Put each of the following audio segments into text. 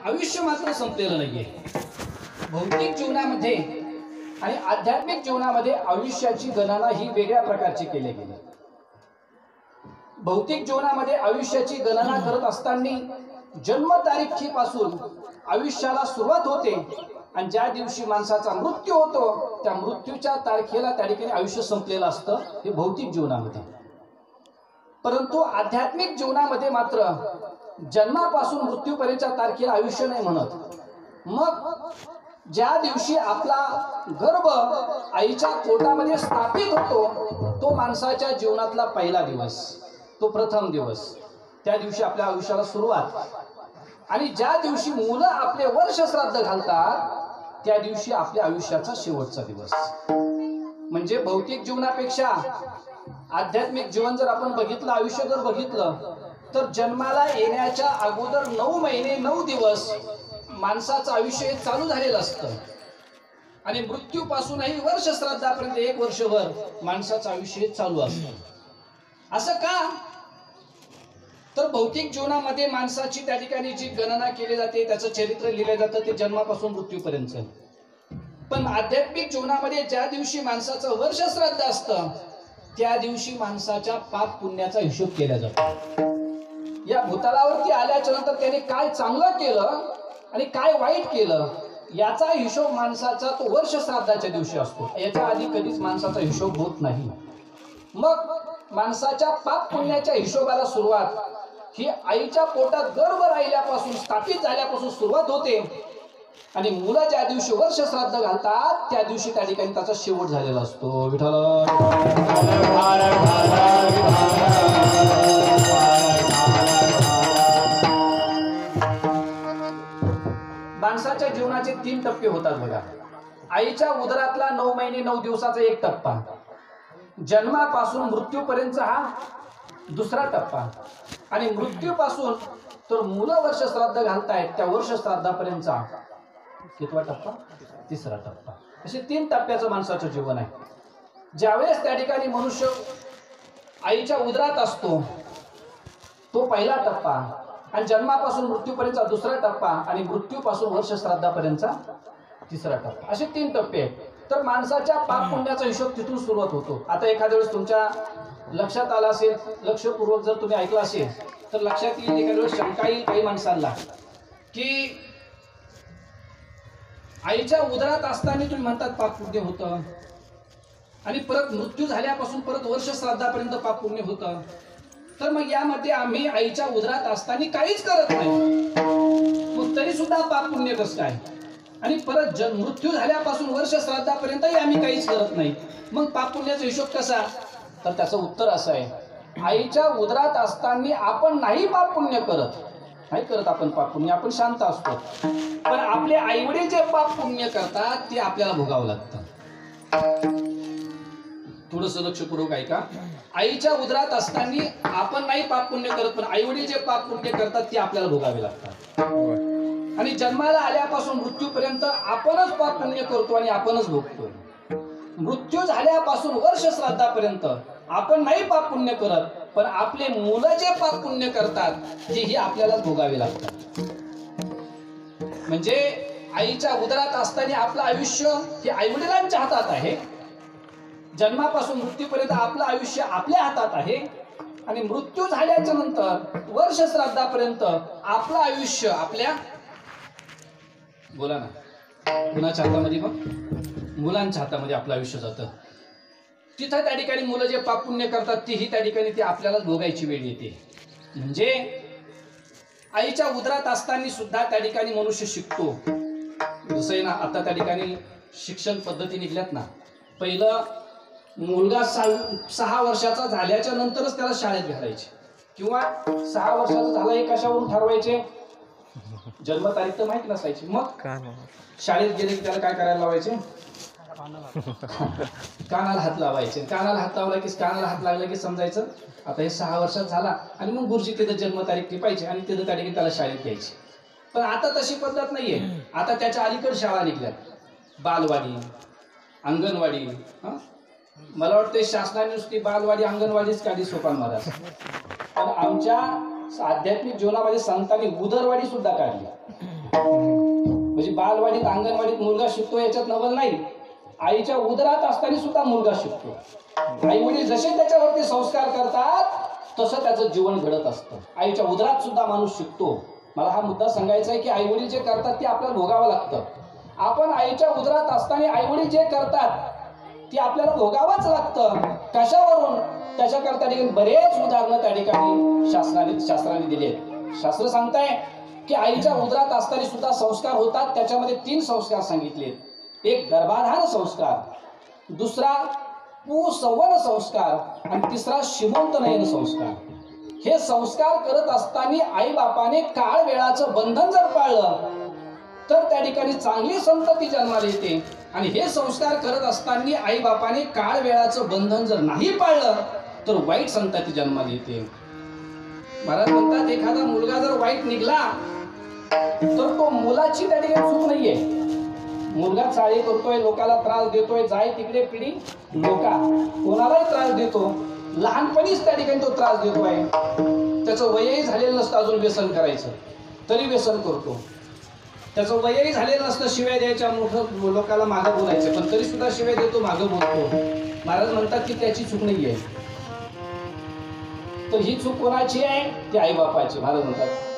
आयुष्य मात्र संपलेलं नाहीये. भौतिक जीवनामध्ये आणि आध्यात्मिक जीवनामध्ये आयुष्याची गणना ही वेगळ्या प्रकारची केली गेली. भौतिक जीवनामध्ये आयुष्याची गणना करत असताना जन्मतारीखीपासून आयुष्याला सुरुवात होते आणि ज्या दिवशी माणसाचा मृत्यू होतो त्या मृत्यूच्या तारखेला त्या ठिकाणी आयुष्य संपलेलं असतं. हे भौतिक जीवनामध्ये. परंतु आध्यात्मिक जीवनामध्ये मात्र जन्मापासून मृत्यूपर्यंतच्या तारखेला आयुष्य नाही म्हणत. मग ज्या दिवशी आपला गर्भ आईच्या पोटामध्ये स्थापित होतो तो माणसाच्या जीवनातला पहिला दिवस, तो प्रथम दिवस. त्या दिवशी आपल्या आयुष्याला सुरुवात. आणि ज्या दिवशी मुलं आपले वर्ष श्राद्ध घालतात त्या दिवशी आपल्या आयुष्याचा शेवटचा दिवस. म्हणजे भौतिक जीवनापेक्षा आध्यात्मिक जीवन जर आपण बघितलं, आयुष्य जर बघितलं तर जन्माला येण्याच्या अगोदर 9 महिने 9 दिवस माणसाचं आयुष्य चालू झालेलं असतं आणि मृत्यूपासूनही वर्ष श्राद्धापर्यंत 1 वर्षभर माणसाचं आयुष्य चालू असतं. असं का? तर भौतिक जीवनामध्ये माणसाची त्या ठिकाणी जी गणना केली जाते, त्याचं चरित्र लिहिलं जातं ते जन्मापासून मृत्यूपर्यंत. पण आध्यात्मिक जीवनामध्ये ज्या दिवशी माणसाचं वर्ष श्राद्ध असतं त्या दिवशी माणसाच्या पाप पुण्याचा हिशोब केला जातो. या भूतलावरती आल्याच्या नंतर त्याने काय चांगलं केलं आणि काय वाईट केलं याचा हिशोब माणसाचा तो वर्ष श्राद्धाच्या दिवशी असतो. याच्या आधी कधीच माणसाचा हिशोब होत नाही. मग माणसाच्या पाप पुण्याच्या हिशोबाला सुरुवात ही आईच्या पोटात गर्भ राहिल्यापासून, स्थापित झाल्यापासून सुरुवात होते आणि मुलं ज्या दिवशी वर्ष श्राद्ध घालतात त्या दिवशी त्या ठिकाणी त्याचा शेवट झालेला असतो. विठ्ठल माणसाच्या जीवनाचे 3 टप्पे होतात बघा. आईच्या उदरातला 9 महिने 9 दिवसाचा एक टप्पा, जन्मापासून मृत्यूपर्यंत हा दुसरा टप्पा आणि मृत्यूपासून तर मुलं वर्ष श्राद्ध घालतायत त्या वर्ष श्राद्धापर्यंतचा कितवा टप्पा? तिसरा टप्पा. असे 3 टप्प्याचं माणसाचं जीवन आहे. ज्यावेळेस त्या ठिकाणी मनुष्य आईच्या उदरात असतो तो पहिला टप्पा आणि जन्मापासून मृत्यूपर्यंतचा दुसरा टप्पा आणि मृत्यूपासून वर्ष श्राद्धापर्यंतचा तिसरा टप्पा. असे 3 टप्पे आहेत. तर माणसाच्या पाप पुण्याचा हिशोब तिथून सुरुवात होतो. आता एखाद्या वेळेस तुमच्या लक्षात आला असेल, लक्षपूर्वक जर तुम्ही ऐकलं असेल तर लक्षात येईल, एखाद्या वेळेस शंका येईल काही माणसांना की आईच्या उदरात असताना तुम्ही म्हणतात पाप पुण्य होतं आणि परत मृत्यू झाल्यापासून परत वर्ष श्राद्धापर्यंत पाप पुण्य होतं. तर मग यामध्ये आम्ही आईच्या उदरात असताना काहीच करत नाही, मग तरी सुद्धा पाप पुण्य कसं काय? आणि परत मृत्यू झाल्यापासून वर्ष श्राद्धापर्यंतही आम्ही काहीच करत नाही, मग पाप पुण्याचा हिशोब कसा? तर त्याचं उत्तर असं आहे, आईच्या उदरात असताना आपण नाही पाप पुण्य करत, नाही करत आपण पाप पुण्य, आपण शांत असतो. पण आपले आईवडील जे पाप पुण्य करतात ते आपल्याला भोगावं लागतं. थोडंसं लक्षपूर्वक ऐका. आईच्या उदरात असताना आपण नाही पाप पुण्य करत, पण आईवडील जे पाप पुण्य करतात ते आपल्याला भोगावे लागतात. आणि जन्माला आल्यापासून मृत्यूपर्यंत आपणच पाप पुण्य करतो आणि आपणच भोगतो. मृत्यू झाल्यापासून वर्ष श्राद्धापर्यंत आपण नाही पाप पुण्य करत, पण आपले मुलं जे पाप पुण्य करतात तेही आपल्यालाच भोगावे लागतात. म्हणजे आईच्या उदरात असताना आपलं आयुष्य हे आईवडिलांच्या हातात आहे, जन्मापासून मृत्यूपर्यंत आपलं आयुष्य आपल्या हातात आहे आणि मृत्यू झाल्याच्या नंतर वर्ष श्राद्धापर्यंत आपलं आयुष्य आपल्या, बोला ना, कुणाच्या हातामध्ये? मग मुलांच्या हातामध्ये आपलं आयुष्य जातं. तिथं त्या ठिकाणी मुलं जे पाप पुण्य करतात तीही त्या ठिकाणी ते आपल्यालाच भोगायची वेळ येते. म्हणजे आईच्या उदरात असताना सुद्धा त्या ठिकाणी मनुष्य शिकतो. जसं आहे ना, आता त्या ठिकाणी शिक्षण पद्धती निघल्यात ना. पहिलं मुलगा 6 वर्षाचा झाल्याच्या नंतरच त्याला शाळेत घालायचे, किंवा 6 वर्षाचा झाला हे कशावरून ठरवायचे? जन्मतारीख तर माहित नसायची. मग शाळेत गेले की त्याला काय करायला लावायचे? कानाला हात लावायचे. कानाला हात लावला की, कानाला हात लागला की समजायचं आता हे 6 वर्षात झाला. आणि मग गुरुजी तिथं जन्मतारीख टिपायची आणि तिथं त्या ठिकाणी त्याला शाळेत घ्यायची. पण आता तशी पद्धत नाहीये. आता त्याच्या अलीकडे शाळा निघल्यात, बालवाडी, अंगणवाडी. मला वाटतं शासनाने नुसती बालवाडी अंगणवाडीच काढली सोपान महाराज. पण आमच्या आध्यात्मिक जीवनामध्ये संतांनी उदरवाडी सुद्धा काढली. म्हणजे बालवाडीत अंगणवाडीत मुलगा शिकतो याच्यात नवल नाही, आईच्या उदरात असताना सुद्धा मुलगा शिकतो. आई वडील जसे त्याच्यावरती संस्कार करतात तसं त्याचं जीवन घडत असतं. आईच्या उदरात सुद्धा माणूस शिकतो. मला हा मुद्दा सांगायचा आहे की आई वडील जे करतात ते आपल्याला भोगावं लागतं. आपण आईच्या उदरात असताना आई वडील जे करतात ते आपल्याला भोगावंच लागतं. कशावरून? त्याच्याकरता त्या ठिकाणी बरेच उदाहरणं त्या ठिकाणी शास्त्राने दिली आहेत. शास्त्र सांगताय की आईच्या उदरात असताना सुद्धा संस्कार होतात. त्याच्यामध्ये 3 संस्कार सांगितलेत. एक गर्भाधान संस्कार, दुसरा पुसंवन संस्कार आणि तिसरा शिमंत नयन संस्कार. हे संस्कार करत असताना आई बापाने काळ वेळाचं बंधन जर पाळलं तर त्या ठिकाणी चांगली संतती जन्माला येते. आणि हे संस्कार करत असताना आई बापाने काळ वेळाचं बंधन जर नाही पाळलं तर वाईट संतती जन्माला येते. महाराज म्हणतात एखादा मुलगा जर वाईट निघला तर तो मुलाची त्या ठिकाणी चूक नाहीये. मुलगा चाळे करतोय, लोकाला त्रास देतोय, जाय तिकडे पिढी लोका कोणालाही त्रास देतो. लहानपणीच त्या ठिकाणी तो त्रास देतोय. त्याचं वयही झालेलं नसतं अजून व्यसन करायचं तरी व्यसन करतो. त्याचं वयही झालेलं नसतं शिवाय द्यायच्या, मोठं लोकाला मागं बोलायचं पण तरी सुद्धा शिवाय देतो, मागं बोलतो. महाराज म्हणतात की त्याची चूक नाहीये. तर ही चूक कोणाची आहे? ती आई बापाची. महाराज म्हणतात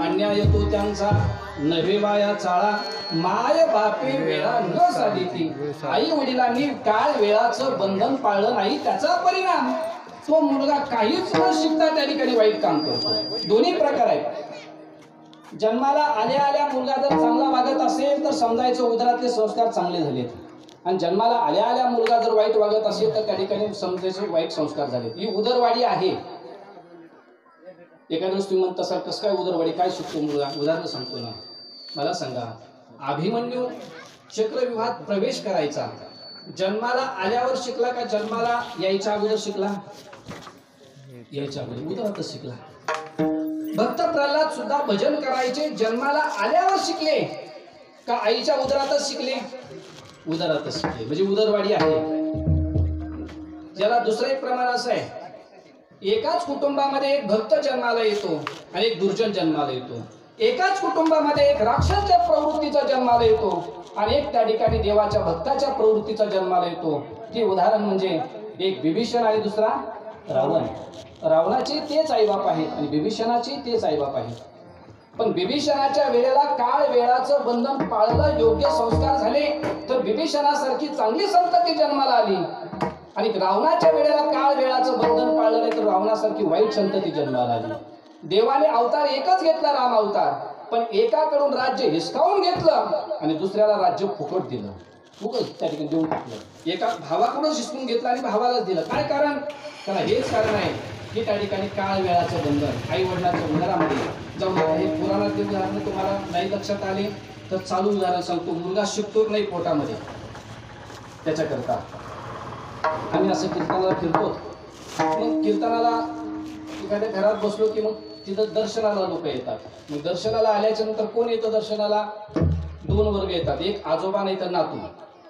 अन्याय तो त्यांचा नव्हे माझा, नव्हे वाया चाळा माय बापे वेळा न साधिती. आई वडिलांनी काळ वेळाचं बंधन पाळलं नाही त्याचा परिणाम तो मुलगा काहीच न शिकता त्या ठिकाणी वाईट काम करतो. दोन्ही प्रकार आहेत. जन्माला आल्या आल्या मुलगा जर चांगला वागत असेल तर समजायचं उदरातले संस्कार चांगले झालेत. आणि जन्माला आल्या आल्या मुलगा जर वाईट वागत असेल तर त्या ठिकाणी समजायचं वाईट संस्कार झालेत. ही उदरवाडी आहे. एखाद्या वेळेस तुम्ही म्हणता सर कसं काय उदरवाडी, काय शिकतो मुलगा? उदाहरण सांगतो ना. मला सांगा, अभिमन्यू चक्रव्यूहात प्रवेश करायचा जन्माला आल्यावर शिकला का जन्माला यायच्या अगोदर शिकला? यायच्या अगोदर उदरातच शिकला. भक्त प्रल्हाद सुद्धा भजन करायचे जन्माला आल्यावर शिकले का आईच्या उदरातच शिकले? उदरातच शिकले. म्हणजे उदरवाडी आहे. ज्याला दुसरं एक प्रमाण असं आहे, एकाच कुटुंबामध्ये एक भक्त जन्माला येतो आणि एक दुर्जन जन्माला येतो. एकाच कुटुंबामध्ये एक राक्षसच्या प्रवृत्तीचा जन्माला येतो आणि एक त्या ठिकाणी देवाच्या भक्ताच्या प्रवृत्तीचा जन्माला येतो. ते उदाहरण म्हणजे एक विभीषण आणि दुसरा रावण. रावणाचे तेच आईबाप आहेत आणि विभीषणाचे तेच आईबाप आहेत. पण विभीषणाच्या वेळेला काळ वेळाचं बंधन पाळलं, योग्य संस्कार झाले तर विभीषणासारखी चांगली संतती जन्माला आली. आणि रावणाच्या वेळेला काळ वेळाचं बंधन पाळलं नाही तर रावणासारखी वाईट संतती जन्माला आली. देवाने अवतार एकच घेतला, राम अवतार, पण एकाकडून राज्य हिसकावून घेतलं आणि दुसऱ्याला राज्य फुकट दिलं. फुकट त्या ठिकाणी देऊन टाकलं. एका भावाकडूनच हिसकून घेतलं आणि भावालाच दिलं. काय कारण? त्याला हेच कारण आहे की त्या ठिकाणी काळ वेळाचं बंधन. आई वडिलांच्या उदरामध्ये जाऊन हे पुराणातले उदाहरण तुम्हाला नाही लक्षात आले तर चालू उदाहरण सांगतो. मुलगा शिकतो नाही पोटामध्ये, त्याच्याकरता आम्ही असं कीर्तनाला फिरतो. मग कीर्तनाला एखाद्या घरात बसलो की मग तिथं दर्शनाला लोक येतात. मग दर्शनाला आल्याच्या नंतर कोण येतं दर्शनाला? 2 वर्ग येतात. एक आजोबा नाही तर नातू.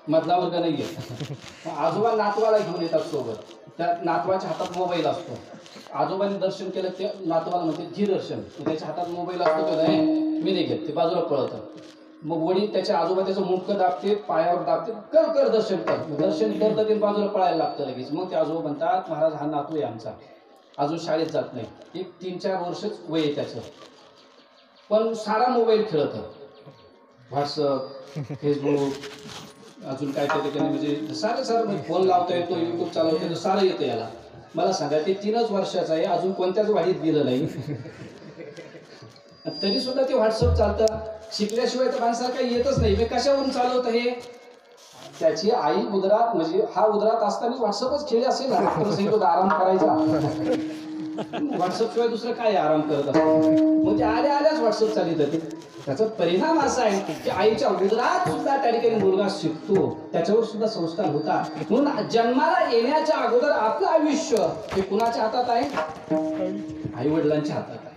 मधला वर्ग नाही येत. आजोबा नातवाला घेऊन येतात सोबत. त्या नातवाच्या हातात मोबाईल असतो. आजोबांनी दर्शन केलं ते नातवाला म्हणते घी दर्शन. त्याच्या हातात मोबाईल असतो का नाही, मी नाही घेत, ते बाजूला पळतं. मग वडील त्याच्या आजोबा त्याचं मुंडकं दाबते, पायावर दाबते, कर कर दर्शन कर. दर्शन करतं ते बाजूला पळायला लागतं लगेच. मग ते आजोबा म्हणतात, महाराज हा नातू आहे आमचा, अजून शाळेत जात नाही, एक 3-4 वर्षच वय आहे त्याचं, पण सारा मोबाईल खेळत, व्हॉट्सअप, फेसबुक, अजून काय तरी म्हणजे सारं फोन लावता येतो, युट्यूब चालवता येतो, सारं येतं याला. मला सांगा, ते 3च वर्षाचं आहे, अजून कोणत्याच वाढीत गेलं नाही, तरी सुद्धा ते व्हॉट्सअप चालतं. शिकल्याशिवाय तर माणसाला काही येतच नाही. मी कशावरून चालवतं हे? त्याची आई उदरात, म्हणजे हा उदरात असताना व्हॉट्सअपच खेळले असेल ना, आराम करायचा, व्हॉट्सअप शिवाय दुसरं काय आराम करत असतो. मग ते आल्याच व्हॉट्सअप चालित होते. त्याचा परिणाम असा आहे की आईच्या उदरात सुद्धा त्या ठिकाणी मुलगा शिकतो, त्याच्यावर सुद्धा संस्कार होतात. म्हणून जन्माला येण्याच्या अगोदर आपलं आयुष्य हे कुणाच्या हातात आहे? आई वडिलांच्या हातात आहे.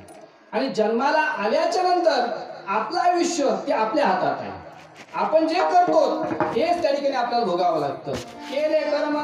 आणि जन्माला आल्याच्या नंतर आपलं आयुष्य ते आपल्या हातात आहे. आपण जे करतो हेच त्या ठिकाणी आपल्याला भोगावं लागतं. केले कर्म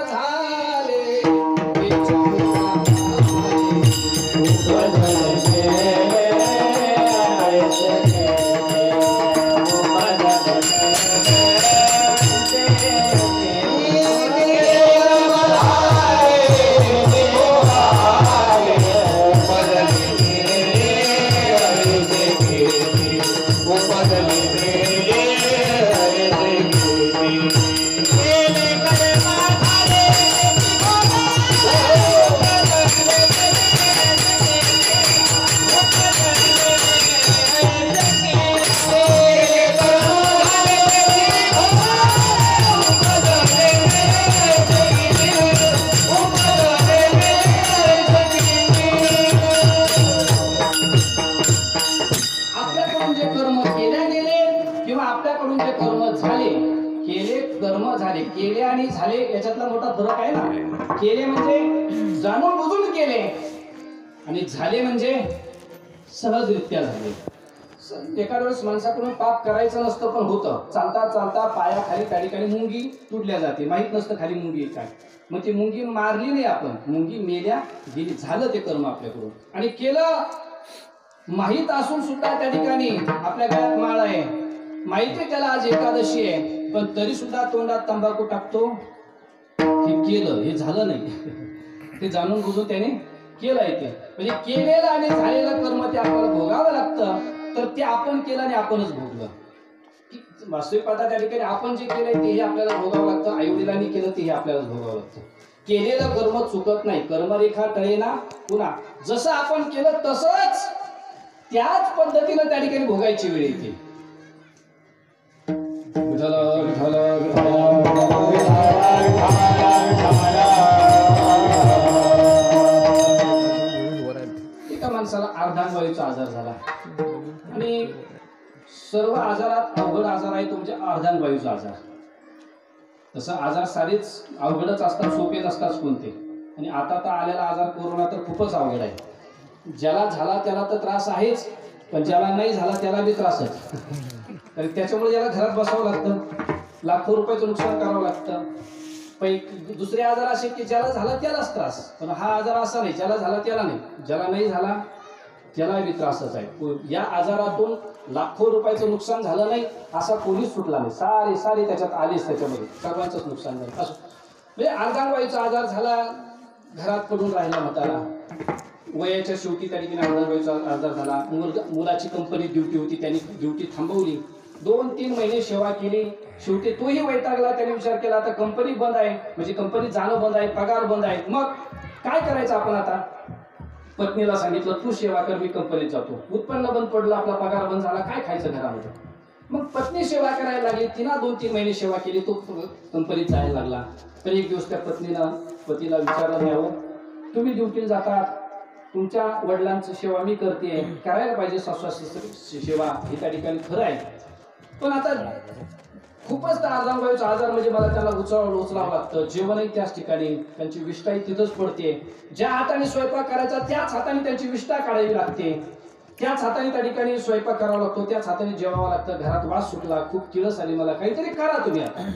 झाले केले आणि झाले याच्यातला मोठा फरक आहे ना. केले म्हणजे जाणून बुजून केले आणि झाले म्हणजे सहजरित्या झाले. एखाद्या वेळेस माणसाकडून पाप करायचं नसतं पण होतं. चालता चालता पायाखाली त्या ठिकाणी मुंगी तुटल्या जाते, माहित नसतं खाली मुंगी काय. मग ती मुंगी मारली नाही आपण, मुंगी मेल्या गेली, झालं ते कर्म आपल्याकडून. आणि केलं माहित असून सुद्धा त्या ठिकाणी आपल्या गळ्यात माळ आहे, माहिती आहे त्याला आज एकादशी आहे, पण तरी सुद्धा तोंडात तंबाखू टाकतो. हे केलं, हे झालं नाही, ते जाणून बुजून त्याने केलं आहे. ते म्हणजे केलेलं आणि झालेलं कर्म ते आपल्याला भोगावं लागतं. तर ते आपण केलं आणि आपणच भोगलं. वास्तविक पाहता त्या ठिकाणी आपण जे केलंय तेही आपल्याला भोगावं लागतं, आई वडिलांनी केलं तेही आपल्याला भोगावं लागतं. केलेलं कर्म चुकत नाही, कर्मरेखा टळेना पुन्हा. जसं आपण केलं तसंच त्याच पद्धतीनं त्या ठिकाणी भोगायची वेळ येते. एका माणसाला अर्धांगवायूचा आजार झाला आणि सर्व आजारात अवघड आजार आहे तो म्हणजे अर्धांगवायूचा आजार. तसं आजार सारेच अवघडच असतात, सोपे नसतात कोणते. आणि आता तर आलेला आजार कोरोना तर खूपच अवघड आहे. ज्याला झाला त्याला तर त्रास आहेच, पण ज्याला नाही झाला त्याला बी त्रासच. तर त्याच्यामुळे याला घरात बसावं लागतं, लाखो रुपयाचं नुकसान करावं लागतं. दुसरे आजार असे की ज्याला झाला त्यालाच त्रास, पण हा आजार असा नाही ज्याला झाला त्याला नाही, ज्याला नाही झाला त्याला बी त्रासच आहे. या आजारातून लाखो रुपयाचं नुकसान झालं नाही असा कोणीच सुटला नाही. सारे त्याच्यात आलेच, त्याच्यामध्ये सर्वांचंच नुकसान झालं. असं म्हणजे अर्धांगवायूचा आजार झाला, घरात पडून राहिला म्हातारा. वयाच्या शेवटी त्या ठिकाणी अर्धांगवायूचा आजार झाला. मुलाची कंपनी ड्युटी होती, त्यांनी ड्युटी थांबवली. 2-3 महिने सेवा केली, शेवटी तोही वैतागला. त्याने विचार केला आता कंपनी बंद आहे, म्हणजे कंपनी जाणं बंद आहे, पगार बंद आहे, मग काय करायचं आपण आता. पत्नीला सांगितलं तू सेवा कर, मी कंपनीत जातो. उत्पन्न बंद पडलं, आपला पगार बंद झाला, काय खायचं घरामध्ये. मग पत्नी सेवा करायला लागली, तिनं 2-3 महिने सेवा केली, तो कंपनीत जायला लागला. तर एक दिवस त्या पतीला विचारलं न्यावं, तुम्ही ड्युटीला जातात, तुमच्या वडिलांची सेवा मी करते, करायला पाहिजे सासू सेवा, हे त्या ठिकाणी खरं आहे. पण आता खूपच अर्धांगवायूचा आजार म्हणजे मला त्याला उचलावं लागतं. जेवणही त्याच ठिकाणी, त्यांची विष्ठाही तिथंच पडते. ज्या हाताने स्वयंपाक करायचा त्याच हाताने त्यांची विष्ठा काढावी लागते, त्याच हाताने त्या ठिकाणी स्वयंपाक करावा लागतो, त्याच हाताने जेवावं लागतं. घरात वास सुटला, खूप किळस आली, मला काहीतरी करा तुम्ही आता,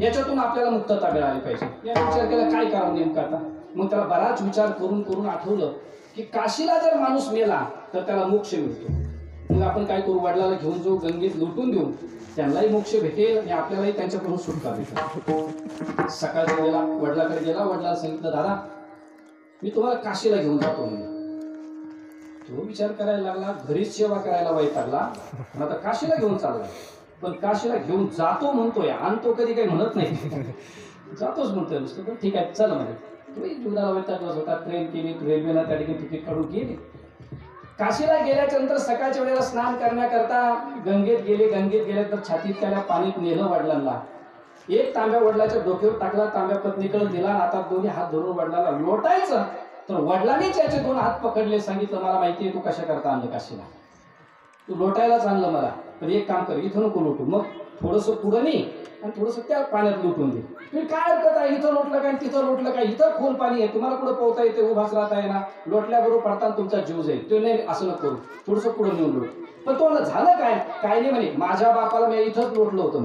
याच्यातून आपल्याला मुक्तता मिळाली पाहिजे. या विचार केला काय करावं नेमकं आता. मग त्याला बराच विचार करून आठवलं की काशीला जर माणूस मेला तर त्याला मोक्ष मिळतो. मग आपण काय करू, वडिलाला घेऊन जाऊ, गंगेत लुटून देऊ, त्यांनाही मोक्ष भेटेल आणि आपल्यालाही त्यांच्याकडून सुटका भेटेल. सकाळच्या वेळेला वडिलाकडे गेला, वडिलाला सांगितलं, दादा मी तुम्हाला काशीला घेऊन जातो म्हणजे. तो विचार करायला लागला, घरीच सेवा करायला वैतागला, पण आता काशीला घेऊन चालला. पण काशीला घेऊन जातो म्हणतोय, आणतो कधी काही म्हणत नाही, जातोच म्हणतोय नुसतं. पण ठीक आहे चल म्हणजे. तो जीवनाला वैतागलाच होता. ट्रेन केली, रेल्वेला त्या ठिकाणी तिकीट काढून गेली. काशीला गेल्याच्या नंतर सकाळच्या वेळेला स्नान करण्याकरता गंगेत गेले. गंगेत गेल्यानंतर छातीत त्याला पाणीत नेलं वडिलांना. एक तांब्या वडिलाच्या डोक्यावर टाकला, तांब्या पत्नीकडे दिला, आता दोन्ही हात धरून वडिलांना लोटायचं. तर वडिलांनीच याचे दोन हात पकडले, सांगितलं मला माहिती आहे तू कशा करता आणलं काशीला, तू लोटायलाच आणलं मला, पण एक काम कर, इथं नको लोटू, मग थोडंसं पुढं नाही आणि थोडंसं त्या पाण्यात लुटून दे. तुम्ही काय हरकत आहे, इथं लोटलं काय तिथं लोटलं काय, इथं खोल पाणी आहे, तुम्हाला कुठं पोहता येते, उभाच राहता आहे ना, लोटल्याबरोबर पडताना तुमचा जीव जाईल. तो नाही असं नको करू, थोडंसं पुढं नेऊन लोट. पण तो झालं काय, काय नाही म्हणे, माझ्या बापाला मी इथंच लोटलं होतं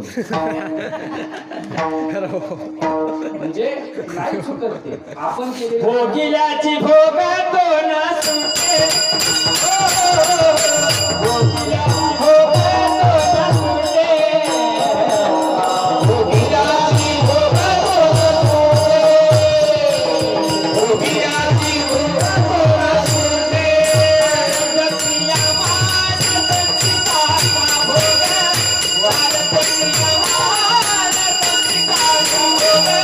म्हणजे नाही चुकत ते आपण केले. भोगिल्याची भोगातो ना सुटे, भोगिल्याची भोगातो ना सुटे, भोगिल्याची भोगातो ना सुटे, भोगिल्याची भोगातो ना सुटे, जगतिया मान संचिताचा भोगा, वारकतिया मान संचिताचा भोगा,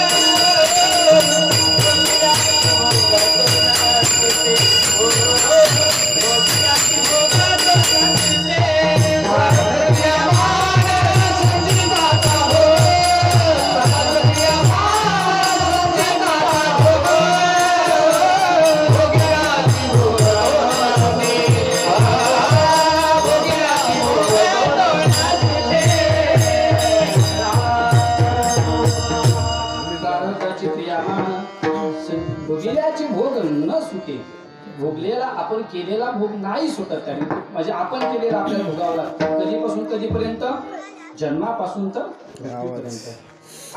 भोगिल्याची भोग न सुटे. भोगलेला आपण केलेला भोग नाही सुटत त्याने, म्हणजे आपण केलेला आपल्याला भोगावं लागतं. कधीपासून कधीपर्यंत, जन्मापासून तर मृत्यूपर्यंत.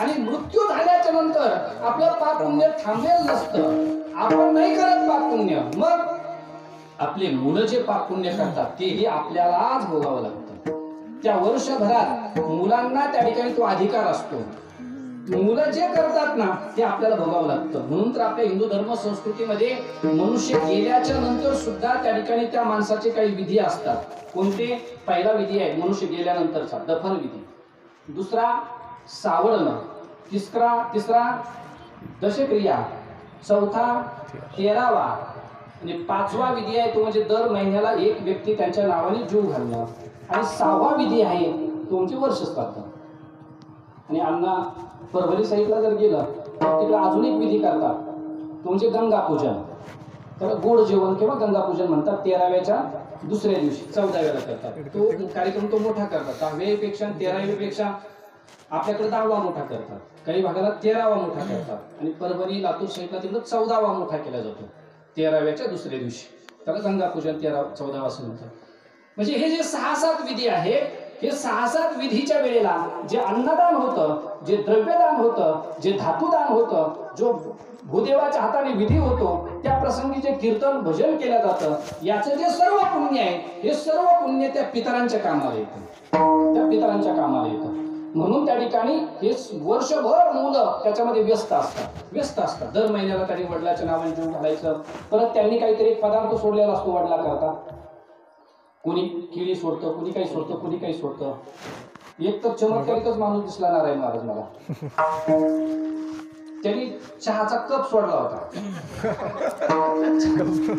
आणि मृत्यू झाल्याच्या नंतर आपलं पाप पुण्य थांबलेलं नसतं, आपण नाही करत पाप पुण्य, मग आपले मुलं जे पाप पुण्य करतात तेही आपल्यालाच भोगावं लागतं. त्या वर्षभरात मुलांना त्या ठिकाणी तो अधिकार असतो, मुलं जे करतात ना ते आपल्याला भोगावं लागतं. म्हणून तर आपल्या हिंदू धर्म संस्कृतीमध्ये मनुष्य गेल्याच्या नंतर सुद्धा त्या ठिकाणी त्या माणसाचे काही विधी असतात. कोणते? पहिला विधी आहे मनुष्य गेल्यानंतरचा दफन विधी, दुसरा सावळणं, तिसरा दशक्रिया, चौथा 13वा आणि 5वा विधी आहे तो म्हणजे दर महिन्याला एक व्यक्ती त्यांच्या नावाने जीव घालणं, आणि 6वा विधी आहे तो म्हणजे वर्षश्राद्ध. आणि अण्णा परभणी साईडला जर गेलं तर तिकडे अजून एक विधी करतात तो म्हणजे गंगा पूजन. त्याला गोड जेवण किंवा गंगा पूजन म्हणतात. 13व्याच्या दुसऱ्या दिवशी 14व्याला करतात. तो कार्यक्रम तो मोठा करतात. 10व्यापेक्षा 13व्यापेक्षा आपल्याकडे 10वा मोठा करतात, काही भागाला 13वा मोठा करतात, आणि परभणी लातूर साईडला तिकडे 14वा मोठा केला जातो 13व्याच्या दुसऱ्या दिवशी. त्याला गंगा पूजन 13-14 असं म्हणतात. म्हणजे हे जे 6-7 विधी आहे, हे 6-7 विधीच्या वेळेला जे अन्नदान होतं, जे द्रव्यदान होतं, जे धातुदान होतं, जो भूदेवाच्या हाताने विधी होतो, त्या प्रसंगी जे कीर्तन भजन केलं जातं, याचं जे सर्व पुण्य आहे हे सर्व पुण्य त्या पितरांच्या कामाला येतं, त्या पितरांच्या कामाला येतं. म्हणून त्या ठिकाणी हे वर्षभर मुलं त्याच्यामध्ये व्यस्त असतात. दर महिन्याला त्यांनी वडिलाच्या नावाने जीव घालायचं. परत त्यांनी काहीतरी पदार्थ सोडलेला असतो वडिला करता. कोणी केळी सोडतं, कोणी काही सोडतं, कोणी काही सोडतं. एक तर चमत्कारिकच माणूस दिसला नारायण महाराज मला. त्यांनी चहाचा कप सोडला होता.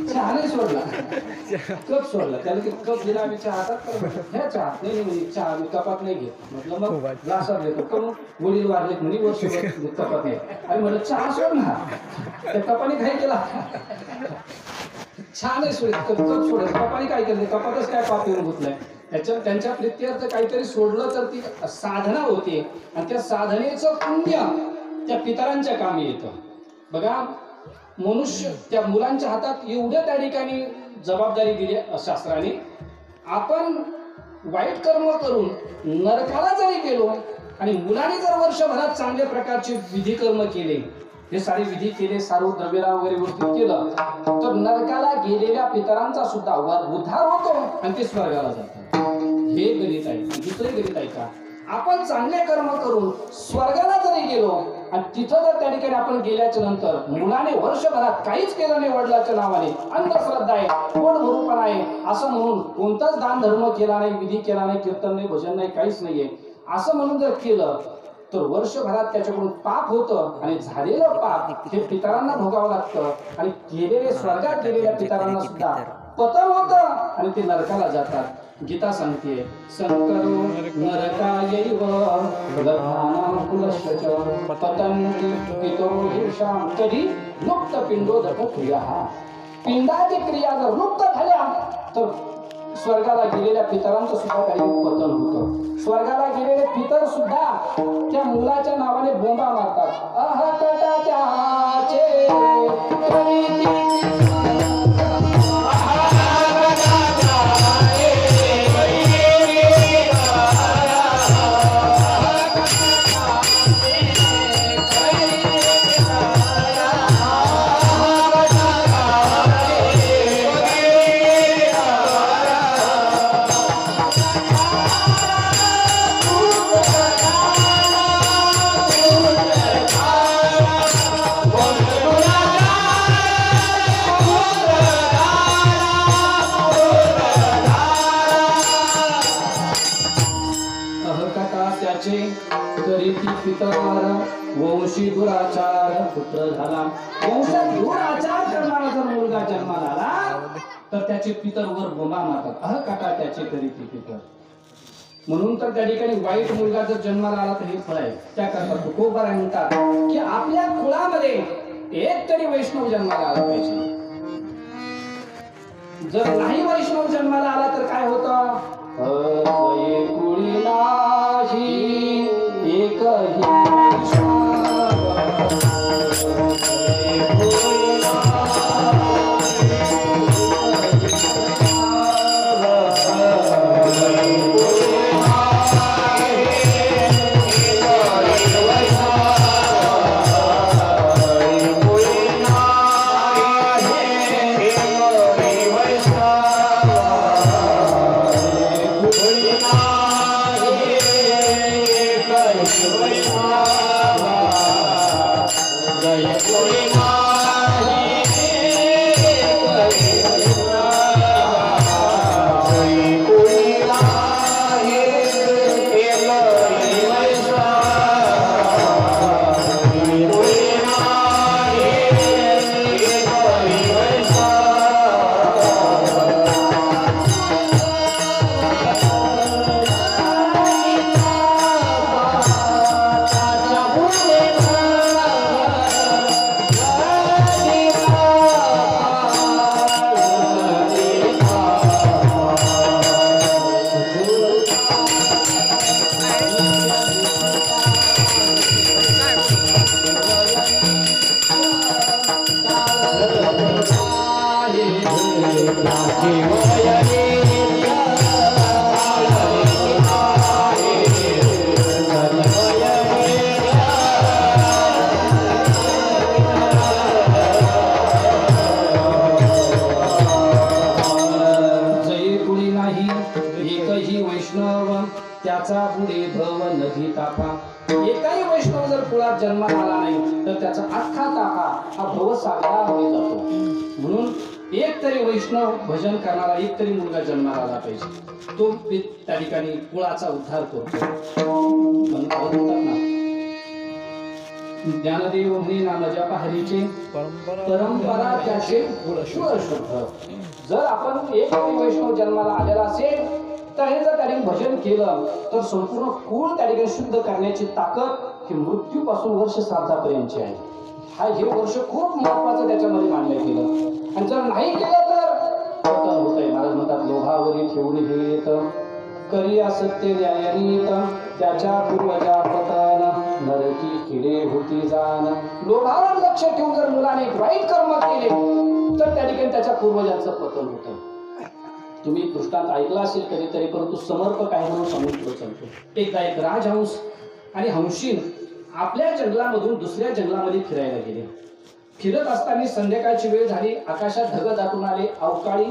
चहा नाही सोडला, कप सोडला. त्याला ते कप दिला आम्ही चहाचा, ह्या चहा नाही चहा मी कपात नाही घेत. म्हटलं मग ग्लासात घेतो. करून वडील वारलेत म्हणे वर्षभर कपात नाही. आणि म्हटलं चहा सोड ना. त्या कपाने काय केला, छान आहे सोडत, कप सोडत. कपाने काय केलं, कपातच काय पाप येऊन गुतलाय. त्यांच्या प्रित्यर्थ काहीतरी सोडलं तर ती साधना होते, आणि त्या साधनेचं पुण्य त्या पितरांच्या कामी येतं. बघा, मनुष्य त्या मुलांच्या हातात एवढं त्या ठिकाणी जबाबदारी दिली शास्त्राने. आपण वाईट कर्म करून नरकाला जरी गेलो आणि मुलांनी जर वर्षभरात चांगल्या प्रकारचे विधी कर्म केले हे सारे विधी केले, सारू द्रव्यला वगैरे व्यवस्थित केलं तर नरकाला गेलेल्या पितरांचा सुद्धा उद्धार होतो आणि ते स्वर्गाला जातात. हे गणित आहे. दुसरे गणित आहे का, आपण चांगले कर्म करून स्वर्गाला जरी गेलो आणि तिथं जर त्या ठिकाणी आपण गेल्याच्या नंतर मुलाने वर्षभरात काहीच केलं नाही, वडिलाच्या नावाने अंधश्रद्धा आहे, पोट भरूपणा आहे असं म्हणून कोणताच दान धर्म केला नाही, विधी केला नाही, कीर्तन नाही, भजन नाही, काहीच नाहीये असं म्हणून जर केलं तर वर्षभरात त्याच्याकडून पाप होतं आणि झालेलं पाप हे पितरांना भोगावं लागतं आणि केलेले स्वर्गात गेलेल्या पितरांना सुद्धा पतन होतं आणि ते नरकाला जातात. गीता सांगते संकरो नरकायैव प्रधानां कुलश्च पतन्ति पितो हीर्षां तरी लुप्त पिंडोदक क्रिया. पिंडाची क्रिया जर लुप्त झाल्या तर स्वर्गाला गेलेल्या पितरांचं सुद्धा काही पतन होतं. स्वर्गाला गेलेले पितर सुद्धा त्या मुलाच्या नावाने बोंबा मारतात. अहकटा त्याचे वंशी दुराचार पुत्र झाला. वंशात दुराचार करणारा जर मुलगा जन्माला आला तर त्याचे पितरवर बोंबा मारतात. काका त्याचे तरी ती पितर. म्हणून तर त्या ठिकाणी वाईट मुलगा जर जन्माला आला तर हे फळ आहे. त्याकरता तुकोबाराय म्हणतात की आपल्या कुळामध्ये एक तरी वैष्णव जन्माला आला पाहिजे. जर नाही वैष्णव जन्माला आला तर काय होतं, कुळी नाही एकही त्याचा पुढे भव नदी तापा. एकाही वैष्णव जर कुळात जन्माला आला नाही तर त्याचा अख्खा तापा हा भवसागरामध्ये जातो. म्हणून एक तरी वैष्णव भजन करणारा एक तरी मुलगा जन्माला आला पाहिजे. तो त्या ठिकाणी कुळाचा उद्धार करतो. म्हणतात ना ज्ञानदेव म्हणे नाम जप हरीचे परंपरा त्याचे कुळ शुद्ध. जर आपण एक तरी वैष्णव जन्माला आलेला असेल तर हे जर त्याने भजन केलं तर संपूर्ण कुळ त्या ठिकाणी शुद्ध करण्याची ताकद ही मृत्यूपासून वर्ष श्राद्धापर्यंतची आहे. हे वर्ष खूप महत्वाचं त्याच्यामध्ये मानलं गेलं. आणि जर नाही केलं तर पतन होतंय. महाराज म्हणतात लोभावरी ठेवून हे येत करी असत्य न्यायनीत त्याच्या पूर्वजा पतन नरकी किडे होती जाण. लोभावर लक्ष ठेवून जर मुलाने वाईट कर्म केले तर त्या ठिकाणी त्याच्या पूर्वजांचं पतन होतं. तुम्ही दृष्टांत ऐकला असेल कधीतरी, परंतु समर्पक आहे म्हणून समजून चालतो. एकदा एक राजहंस आणि हंशीन आपल्या जंगलामधून दुसऱ्या जंगलामध्ये फिरायला गेले. फिरत असताना संध्याकाळची वेळ झाली. आकाशात ढग दाटून आले. अवकाळी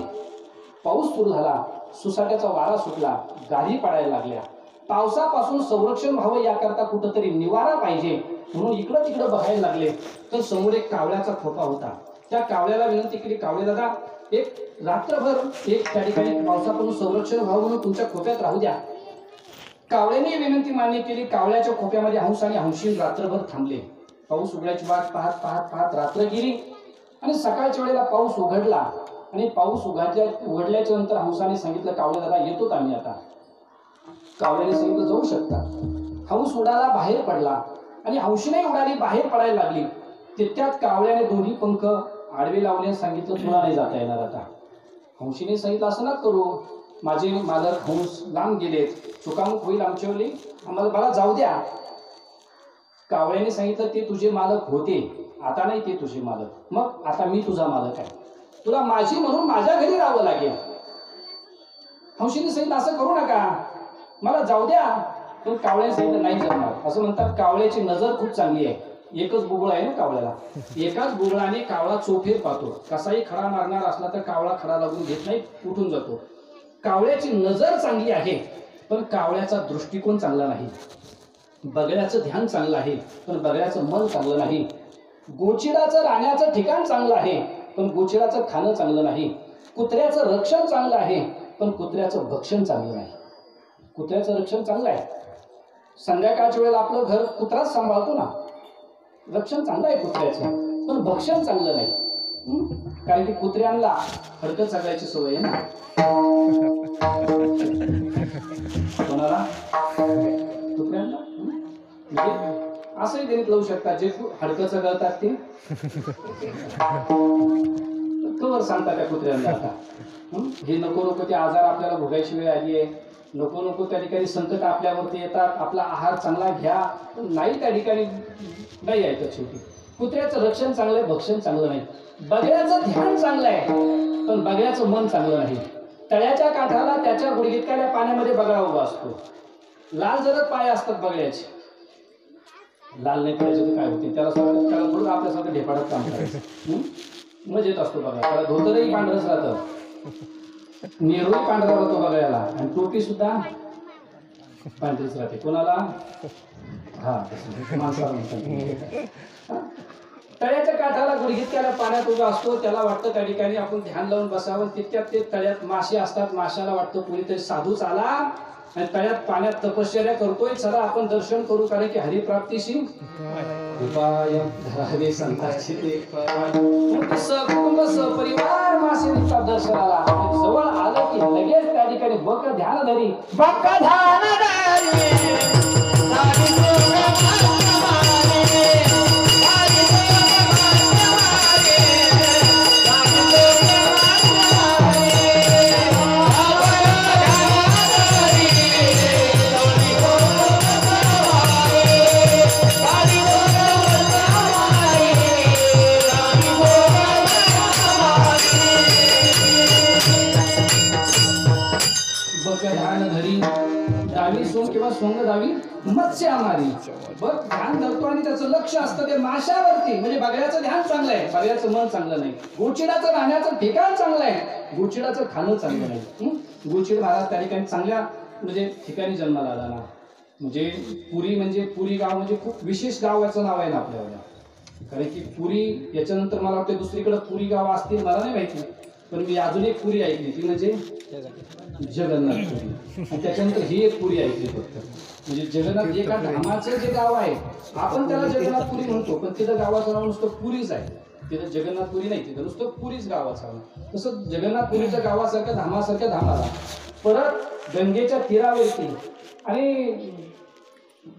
पाऊस सुरू झाला. सुसाट्याचा वारा सुटला. गारी पडायला लागल्या. पावसापासून संरक्षण व्हावं याकरता कुठंतरी निवारा पाहिजे म्हणून इकडं तिकडं बघायला लागले. तर समोर एक कावळ्याचा खोपा होता. त्या कावळ्याला विनंती केली, कावळे दादा, एक रात्रभर एक त्या ठिकाणी पावसापासून संरक्षण व्हावं म्हणून तुमच्या खोप्यात राहू द्या. कावळ्याने विनंती मान्य केली. कावळ्याच्या खोप्यामध्ये हंस आणि हंसीन रात्रभर थांबले. पाऊस उघडायची वाट पाहत पाहत पाहत रात्र गेली आणि सकाळच्या वेळेला पाऊस उघडला. आणि पाऊस उघडल्याच्या नंतर हंसाने सांगितलं, कावळे दादा येतोत आम्ही आता. कावळ्याने सांगितलं, जाऊ शकता. हंस उडाला, बाहेर पडला आणि हंशीने उडाली, बाहेर पडायला लागली. तितक्यात कावळ्याने दोन्ही पंख आडवे लावले. सांगितलं, तुला नाही जाता येणार आता. हंशीने सांगितलं, असं ना करू, माझे मालक हंस लांब गेलेत, चुकामुक होईल आमच्यावरली, मला जाऊ द्या. कावळ्याने सांगितलं, ते तुझे मालक होते, आता नाही ते तुझे मालक. मग आता मी तुझा मालक आहे, तुला माझी म्हणून माझ्या घरी राहावं लागेल. हंशीने सांगितलं, असं करू नका, मला जाऊ द्या. पण कावळ्याने सांगितलं, नाही जमणार. असं म्हणतात, कावळ्याची नजर खूप चांगली आहे. एकच बुबुळ आहे ना कावळ्याला. एकाच बुबुळाने कावळा चोफेर पाहतो. कसाही खडा मारणार असला तर कावळा खडा लागून घेत नाही, उठून जातो. कावळ्याची नजर चांगली आहे पण कावळ्याचा दृष्टिकोन चांगला नाही. बगळ्याचं ध्यान चांगलं आहे पण बगळ्याचं मन चांगलं नाही. गोचिडाचं राहण्याचं ठिकाण चांगलं आहे पण गोचिडाचं खाणं चांगलं नाही. कुत्र्याचं रक्षण चांगलं आहे पण कुत्र्याचं भक्षण चांगलं नाही. कुत्र्याचं रक्षण चांगलं आहे, संध्याकाळच्या वेळेला आपलं घर कुत्राच सांभाळतो ना, रक्षण चांगलं आहे कुत्र्याचं, पण भक्षण चांगलं नाही. कारण की कुत्र्यांना हरकत सगळ्याची सवय आहे ना. कोणाला? कुत्र्यांना. म्हणजे असंही गणित लावू शकतात, जे हडकं चगळतात ते कवर सांगतात त्या कुत्र्यांना. आता हे नको नको ते आजार आपल्याला भोगायची वेळ आली आहे, नको नको त्या ठिकाणी संकट आपल्यावरती येतात, आपला आहार चांगला घ्या, पण नाही त्या ठिकाणी नाही यायचं. शेवटी कुत्र्याचं रक्षण चांगलं आहे, भक्षण चांगलं नाही. बगळ्याचं ध्यान चांगलं आहे पण बगळ्याचं मन चांगलं नाही. तळ्याच्या काठाला त्याच्या गुडघितकाल्या पाण्यामध्ये बगळा उभा असतो. लाल जरद पाय असतात बगळ्याचे. लाल नाही पाहिजे तर काय होते, त्याला थोडं आपल्यासारखं ढेपाडत काम करायचं. मजेत असतो बघा. त्याला धोतरही पांढरच राहतं, नेहरूही पांढरा होतो बघायला आणि टोपी सुद्धा पांढरीच राहते. कोणाला? हा, माणसाला म्हणतात. तळ्याच्या काठाला गुडघितक्याला पाण्यात उभा असतो. त्याला वाटतं त्या ठिकाणी आपण ध्यान लावून बसावं. तितक्यात ते तळ्यात मासे असतात. माशाला वाटतं कोणीतरी साधूच आला आणि तळ्यात पाण्यात तपश्चर्या करतोय, चला आपण दर्शन करू, कारण की हरिप्राप्तीशी उपाय धरावे संतांचे ते. सहकुटुंब सहपरिवार मासे निघतात दर्शनाला. जवळ आलं की लगेच त्या ठिकाणी बक ध्यान धरी डावी सोंग किंवा सोंग डावी मत्स्य आमारी. बघ ध्यान धरतो आणि त्याचं लक्ष असतं ते माशावरती. म्हणजे बगळ्याचं ध्यान चांगलं आहे, बगळ्याचं मन चांगलं नाही. गोचिडाचं राहण्याचं ठिकाण चांगलं आहे, गोचिडाचं खाणं चांगलं नाही. गोचिड महाराज त्या ठिकाणी चांगल्या म्हणजे ठिकाणी जन्माला आला ना. म्हणजे पुरी म्हणजे पुरी गाव म्हणजे खूप विशेष गावाचं नाव आहे ना आपल्याला. कारण की पुरी याच्यानंतर मला वाटतं दुसरीकडे पुरी गाव असतील, मला नाही माहिती, पण मी अजून एक पुरी ऐकली ती म्हणजे जगन्नाथ पुरी. आणि त्याच्यानंतर ही एक पुरी ऐकली फक्त. म्हणजे जगन्नाथ एका धामाचं जे गाव आहे, आपण त्याला जगन्नाथपुरी म्हणतो, पण तिथं गावाचं नाव नुसतं पुरीच आहे. तिथं जगन्नाथपुरी नाही, तिथं नुसतं पुरीच गावाचं नाव. तसं जगन्नाथपुरीच्या गावासारख्या धामासारख्या धामाला परत गंगेच्या तीरावरती आणि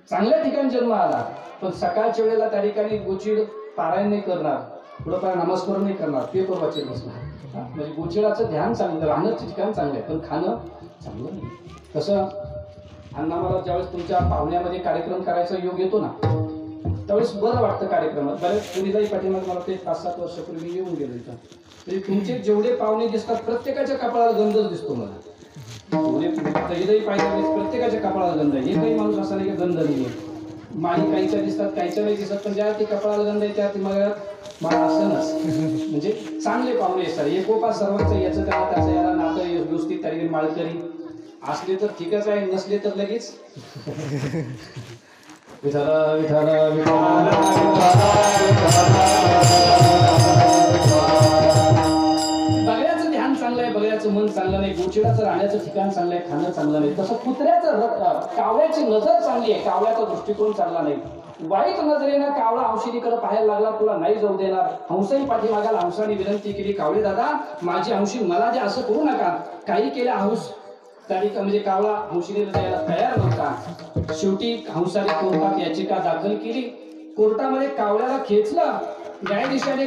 चांगल्या ठिकाणी जन्म आला. पण सकाळच्या वेळेला त्या ठिकाणी गोचिड पारायण नाही करणार, थोडंफार नमस्कार नाही करणार, पेपर वाचत बसणार. म्हणजे गोचिडाचं ध्यान चांगलं, राहण्याचं ठिकाण चांगलं आहे पण खाणं चांगलं नाही. कसं अण्णामाला ज्यावेळेस तुमच्या पाहुण्यामध्ये कार्यक्रम करायचा योग येतो ना, त्यावेळेस बरं वाटतं कार्यक्रमात. बरेच पुरीलाही पाठीमागे मला ते 5-7 वर्षापूर्वी येऊन गेलो इथं. म्हणजे तुमचे जेवढे पाहुणे दिसतात प्रत्येकाच्या कपाळाला गंधच दिसतो मला. जेवढे पाहिजे प्रत्येकाच्या कपाळाला गंध आहे. हे काही माणूस असा नाही की गंध नाही आहे. माही काहीच्या दिसतात काहीच्या नाही दिसत, पण ज्या ती कपाळाला गंध आहे त्या ती मला असणच म्हणजे चांगले पाहुणे असतात. एकोपा सर्वांचं याचं त्याला त्याचं याला नातं व्यवस्थित तरी माळकरी असले तर ठीकच आहे, नसले तर लगेच विठाला विठाला विठाला बगड्याचं ध्यान चांगलं आहे, बगड्याचं मन चांगलं नाही, गोचिडाचं राहण्याचं ठिकाण चांगलं आहे, खाणं चांगलं नाही. तसं कुत्र्याचं कावळ्याची नजर चांगली आहे, कावळ्याचा दृष्टिकोन चांगला नाही. वाईट नजरेनं कावळा हंशीकडे पाहायला लागला, तुला नाही जाऊ देणार. हंसाई पाठीमागाला हंसाने विनंती केली, कावळे दादा माझी हंशी मला द्या, असं करू नका. काही केल्या हंस तरी म्हणजे कावळा हंशीने द्यायला तयार नव्हता. शेवटी हंसाने कोर्टात याचिका दाखल केली. कोर्टामध्ये कावळ्याला खेचलं. न्यायाधीशाने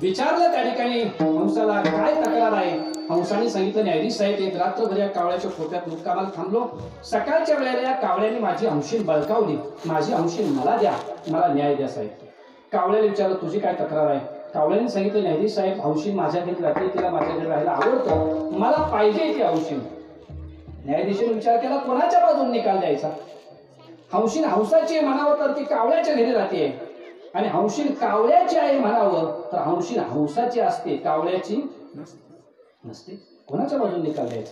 विचारलं त्या ठिकाणी हंसाला काय तक्रार आहे. हंसाने सांगितलं न्यायाधीश साहेब एक रात्रभर या कावळ्याच्या खोक्यात मुक्कामाला थांबलो. सकाळच्या वेळेला या कावळ्याने माझी हंशीन बळकावली. माझी हंशीन मला द्या, मला न्याय द्या साहेब. कावळ्याने विचारलं तुझी काय तक्रार आहे. कावळ्याने सांगितलं न्यायाधीश साहेब हंशीन माझ्या घरी राहते, तिला माझ्या घरी राहायला आवडतं, मला पाहिजे ती हंशीन. न्यायाधीशाने विचार केला कोणाच्या बाजून निकाल द्यायचा. हंशीन हंसाची म्हणावं तर ती कावळ्याच्या घरी राहते, आणि हंशीन कावळ्याची आहे म्हणावं तर हंशीन हंसाची असते, कावळ्याची नसते. कोणाच्या बाजून निकाल द्यायचा.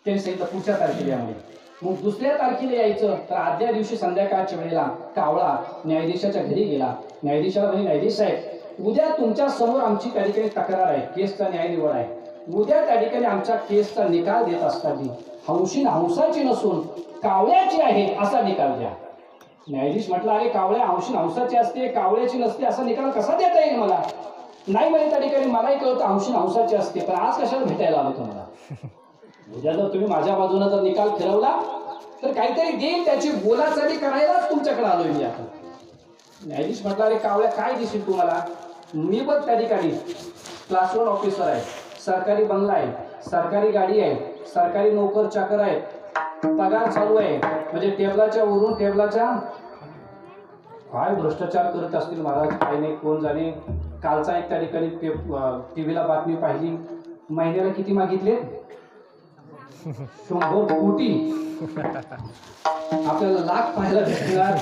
त्यांनी सांगितलं पुढच्या तारखेला यामध्ये. मग दुसऱ्या तारखेला यायचं तर आदल्या दिवशी संध्याकाळच्या वेळेला कावळा न्यायाधीशाच्या घरी गेला. न्यायाधीशाला म्हणे न्यायाधीश साहेब उद्या तुमच्या समोर आमची त्या ठिकाणी तक्रार आहे, केसचा न्याय निवड आहे. उद्या त्या ठिकाणी आमच्या केसचा निकाल देत असताना हंशीन हंसाची नसून कावळ्याची आहे असा निकाल द्या. न्यायाधीश म्हटला अरे कावळ्या हंशीन हंसाची असते, कावळ्याची नसते, असा निकाल कसा देता येईल मला. नाही म्हणे त्या ठिकाणी मलाही कळतं हंशीन हंसाची असते, पण आज कशाला भेटायला आलो तुम्हाला. उद्या जर तुम्ही माझ्या बाजूने जर निकाल फिरवला तर काहीतरी देईल, त्याची बोलाचाली करायलाच तुमच्याकडे आलोय मी आता. न्यायाधीश म्हटला अरे कावळ्या काय दिसेल तुम्हाला. मी बघ त्या ठिकाणी क्लास 1 ऑफिसर आहे, सरकारी बंगला आहे, सरकारी गाडी आहे, सरकारी नोकर चाकर आहे, पगार चालू आहे. म्हणजे टेबलाच्या वरून टेबलाच्या काय भ्रष्टाचार करत असतील महाराज, काय नाही कोण जाणे. कालचा एक त्या ठिकाणी टीव्हीला बातमी पाहिली, महिन्याला किती मागितले 100 कोटी. आपल्याला लाख पाहायला भेटणार.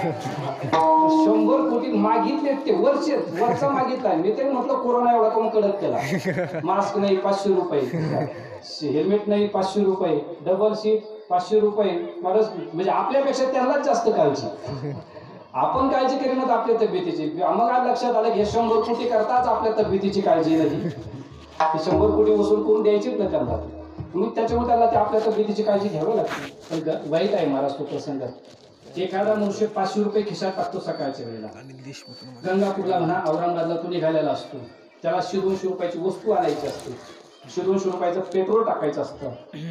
100 कोटी मागितले, ते वरचा मागितलाय. मी ते म्हटलं कोरोना एवढा कमी कडक केला. मास्क नाही 500 रुपये, हेल्मेट नाही 500 रुपये, डबल सीट 500 रुपये. म्हणजे आपल्यापेक्षा त्यांनाच जास्त काळजी. आपण काळजी करीनच आपल्या तब्येतीची. मग आज लक्षात आलं की 100 कोटी करताच आपल्या तब्येतीची काळजी नाही. 100 कोटी वसूल करून द्यायचीच नाही त्यांना. मग त्याच्यामुळे त्याला ते आपल्या तब्येतीची काळजी घ्यावी लागते. पण वाईट आहे महाराज तो प्रसंग. एखादा मनुष्य 500 रुपये खिशात टाकतो सकाळच्या वेळेला, गंगापूरला म्हणा औरंगाबादला तो निघालेला असतो, त्याला 100-200 रुपयाची वस्तू आणायची असते, 100-200 रुपयाचं पेट्रोल टाकायचं असतं,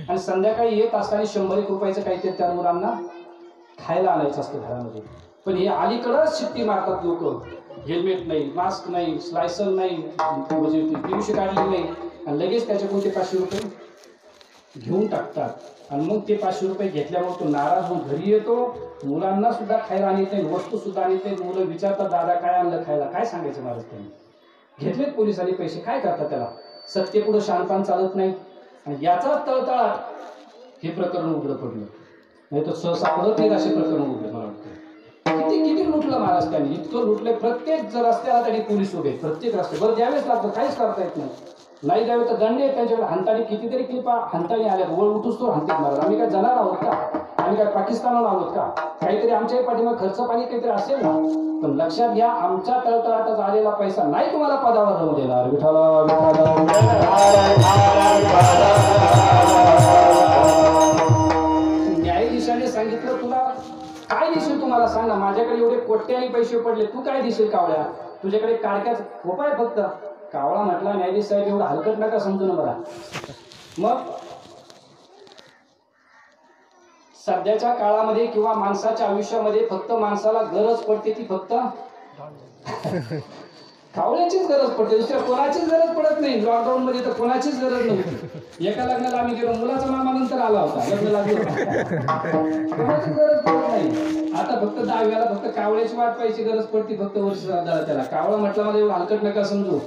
आणि संध्याकाळी येत असताना 100 रुपयाचं काहीतरी त्या मुलांना खायला आणायचं असतं घरामध्ये. पण हे अलीकडंच शिट्टी मारतात लोक. हेल्मेट नाही, मास्क नाही, लायसन नाही, म्हणजे पियुष काढली नाही, आणि लगेच त्याच्याकडून ते 500 रुपये घेऊन टाकतात. आणि मग ते 500 रुपये घेतल्यावर तो नाराज होऊन घरी येतो. मुलांना सुद्धा खायला आणत नाही, वस्तू सुद्धा आणत नाही. मुलं विचारतात दादा काय आणलं खायला. काय सांगायचं महाराज, त्यांनी घेतलेत पोलिसांनी पैसे, काय करतात त्याला. सत्य पुढे शानपान चालत नाही. आणि याचाच तळतळाट हे प्रकरण उघडं पडलं. नाही तर सहसा पडत नाहीत असे प्रकरण उघडले. मला वाटतं किती लुटलं महाराज त्यांनी, इतकं लुटले. प्रत्येक रस्त्याला त्यांनी पोलीस उभे, प्रत्येक रस्ते. बरं द्यावेच लागतं, काहीच करता येत नाही. नाही द्यावे तर दंड आहेत त्यांच्याकडे. हांताने कितीतरी क्लिपा हांताने आल्या, वर उठूच तो हाणतात महाराज. आम्ही काय जाणार आहोत का, आम्ही काय पाकिस्तानाला आहोत का. काहीतरी आमच्याही पाठीमागे खर्च पाणी काहीतरी असेल ना. पण लक्षात घ्या आमच्या तळतळाटात आलेला पैसा नाही तुम्हाला पदावर राहू देणार. न्यायाधीशाने सांगितलं तुला काय दिसेल तुम्हाला सांग ना. माझ्याकडे एवढे कोट्याने पैसे पडले, तू काय दिसेल कावळ्या. तुझ्याकडे काडक्याच खोपा आहे फक्त. कावळा म्हटला न्यायाधीश साहेब एवढं हलकट नका समजू ना मला. मग सध्याच्या काळामध्ये किंवा माणसाच्या आयुष्यामध्ये फक्त माणसाला गरज पडते ती फक्त कावळ्याचीच गरज पडते, दुसऱ्या कोणाचीच गरज पडत नाही. लॉकडाऊन मध्ये तर कोणाचीच गरज नव्हती. एका लग्नाला आम्ही गेलो, मुलाचा मामा नंतर आला होता, लग्न लागलं कोणाचीच गरज पडत नाही. आता फक्त 10व्याला फक्त कावळ्याची वाट पाहायची गरज पडती फक्त वर्ष त्याला. कावळा म्हटलं मला एवढं हलकट नका समजू.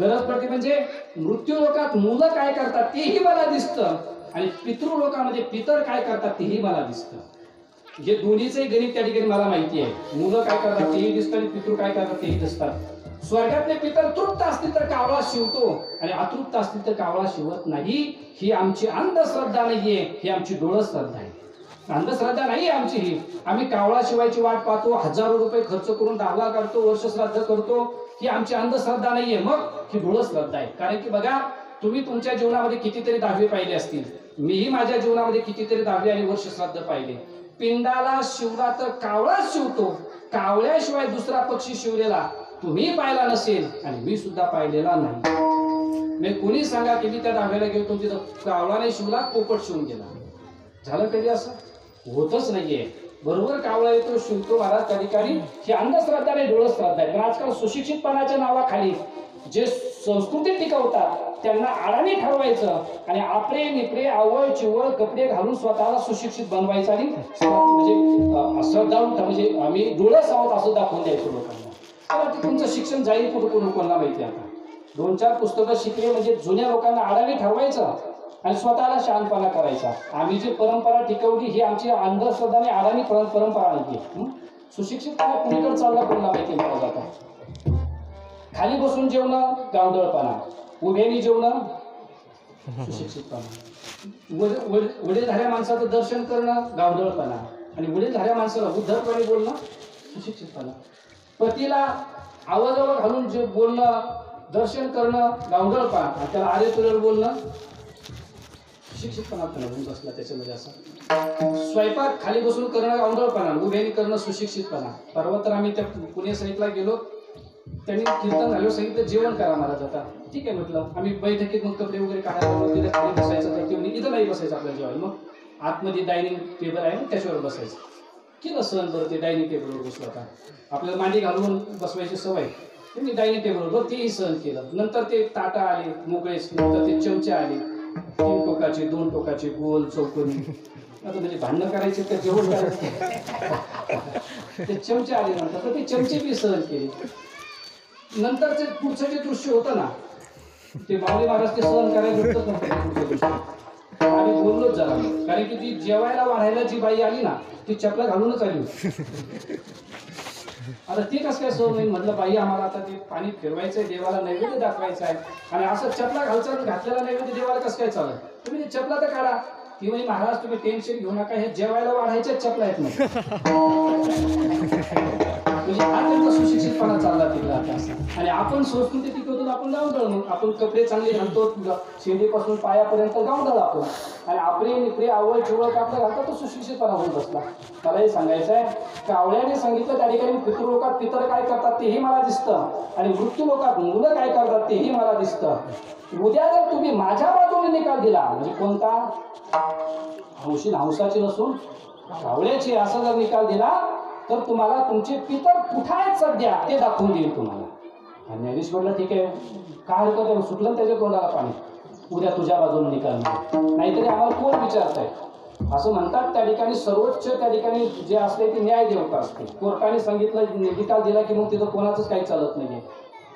गरज पडते म्हणजे मृत्यू लोकात मुलं काय करतात तेही मला दिसतं, आणि पितृ लोकांमध्ये पितर काय करतात तेही मला दिसतं. जे दोन्हीचे गणित त्या ठिकाणी मला माहिती आहे. मुलं काय करतात तेही दिसतात आणि पितृ काय करतात तेही दिसतात. स्वर्गातले पितर तृप्त असतील तर कावळा शिवतो आणि अतृप्त असतील तर कावळा शिवत नाही. ही आमची अंधश्रद्धा नाहीये, ही आमची डोळश्रद्धा आहे. अंधश्रद्धा नाही आमची ही. आम्ही कावळा शिवायची वाट पाहतो, हजारो रुपये खर्च करून दावा करतो, वर्ष श्राद्ध करतो. ही आमची अंधश्रद्धा नाहीये, मग ही डोळश्रद्धा आहे. कारण की बघा, तुम्ही तुमच्या जीवनामध्ये कितीतरी दहावे पाहिले असतील, मीही माझ्या जीवनामध्ये कितीतरी दहावे आणि वर्ष श्राद्ध पाहिले. पिंडाला शिवला तर कावळाच शिवतो, कावळ्याशिवाय दुसरा पक्षी शिवलेला तुम्ही पाहिला नसेल आणि मी सुद्धा पाहिलेला नाही. मी कोणी सांगा की मी त्या दहाव्याला गेलो, तिथं कावळा नाही शिवला, पोपट शिवून गेला. झालं कधी असं? होतच नाहीये. बरोबर कावळा येतो, शिवतो महाराज त्या ठिकाणी. ही अंधश्रद्धा नाही, डोळश्रद्धा आहे. पण आजकाल सुशिक्षितपणाच्या नावाखाली जे संस्कृती टिकवतात त्यांना आडाणी ठरवायचं आणि आपले निपरे आवळ चिवळ कपडे घालून स्वतःला सुशिक्षित बनवायचं आणि म्हणजे श्रद्धाळू म्हणजे आम्ही डोळस आहोत असं दाखवून द्यायचं लोकांना. तर ते तुमचं शिक्षण जाईल कुठं कोणाला माहिती. आता 2-4 पुस्तकं शिकले म्हणजे जुन्या लोकांना आडाणी ठरवायचं आणि स्वतःला शहाणपणा करायचा. आम्ही जी परंपरा टिकवली ही आमची अंधश्रद्धा आणि आडाणी परंपरा नाही. सुशिक्षितपणा कुणीकडे चालला कोणाला माहिती मला जाता. खाली बसून जेवणं गावडळपणा, उभ्यानी जेवणं सुशिक्षितपणा, वडीलधाऱ्या माणसाचं दर्शन करणं गावडळपणा आणि वडीलधाऱ्या माणसाला उद्धटपणे बोलणं सुशिक्षितपणा. पतीला आवाजावर घालून जे बोलणं दर्शन करणं गावडळपणा आणि त्याला आरे तुरेल बोलणं सुशिक्षितपणा होऊन बसला त्याच्यामध्ये. असं स्वयंपाक खाली बसून करणं गावडळपणा, उभ्यानी करणं सुशिक्षितपणा. परवा तर आम्ही त्या पुणे साईडला गेलो, त्यांनी कीर्तन झाल्यावर सांगितलं जेवण करा महाराज. आता ठीक आहे म्हटलं. आम्ही बैठकीत मग कपडे वगैरे काढायला तिथे खाली बसायचं, तर ते इथं नाही बसायचं आपल्या जेवायला. मग आतमध्ये डायनिंग टेबल आहे ना त्याच्यावर बसायचं. केलं सहन बरं, ते डायनिंग टेबलवर बसलो. आता आपल्याला मांडी घालून बसवायची सवय, त्यांनी डायनिंग टेबलवर तेही सहन केलं. नंतर ते ताटा आले मोकळेच, नंतर ते चमचे आले 3 टोकाचे 2 टोकाचे गोल चौकोनी. आता म्हणजे भांडणं करायचे का जेवण करायचे ते चमचे आले नंतर, तर ते चमचे बी सहन केले. नंतरचे पुढचं जे दृश्य होतं ना ते माऊली महाराज ते सहन करायला होतं. आम्ही बोललोच जरा, कारण की ती जेवायला वाढायला जी बाई आली ना ती चपला घालूनच आली. आता ते कसं काय सहन नाही. म्हटलं बाई आम्हाला आता ते पाणी फिरवायचंय, देवाला नैवेद्य दाखवायचा आहे आणि असं चपला घातलेला नैवेद्य देवाला कसं काय चालत. तुम्ही ते चपला तर काढा. ती म्हणजे महाराज तुम्ही टेन्शन घेऊ नका, हे जेवायला वाढायच्या चपला आहेत नाही. म्हणजे अत्यंत सुशिक्षितपणा चालला तिकडे आता. आणि आपण संस्कृती टिकवतो, आपण गावडळ, आपण कपडे चांगले घालतो, शेंडीपासून पायापर्यंत गावडळ आपण, आणि आपले निपरे आवळ चिवळ कापलं घालतात, तो सुशिक्षितपणा होऊन बसला. मला हे सांगायचं आहे, कावळ्याने सांगितलं त्या ठिकाणी पितृलोकात पितर काय करतात तेही मला दिसतं आणि मृत्यू लोकात मुलं काय करतात तेही मला दिसतं. उद्या जर तुम्ही माझ्या बाजूने निकाल दिला, म्हणजे कोणता हौशी हंसाची नसून कावळ्याची, असा जर निकाल दिला तर तुम्हाला तुमचे पितर कुठे आहेत सध्या ते दाखवून देईल तुम्हाला. आणि न्यायाधीश म्हटलं ठीक आहे, काय हरकत आहे, सुटलं त्याच्या तोंडाला पाणी, उद्या तुझ्या बाजूने निकाल नाहीतरी आम्हाला कोण विचारताय असं म्हणतात. त्या ठिकाणी सर्वोच्च त्या ठिकाणी जे असते ते न्याय देवता असते. कोर्टाने सांगितलं निकाल दिला की मग तिथं कोणाचंच काही चालत नाहीये.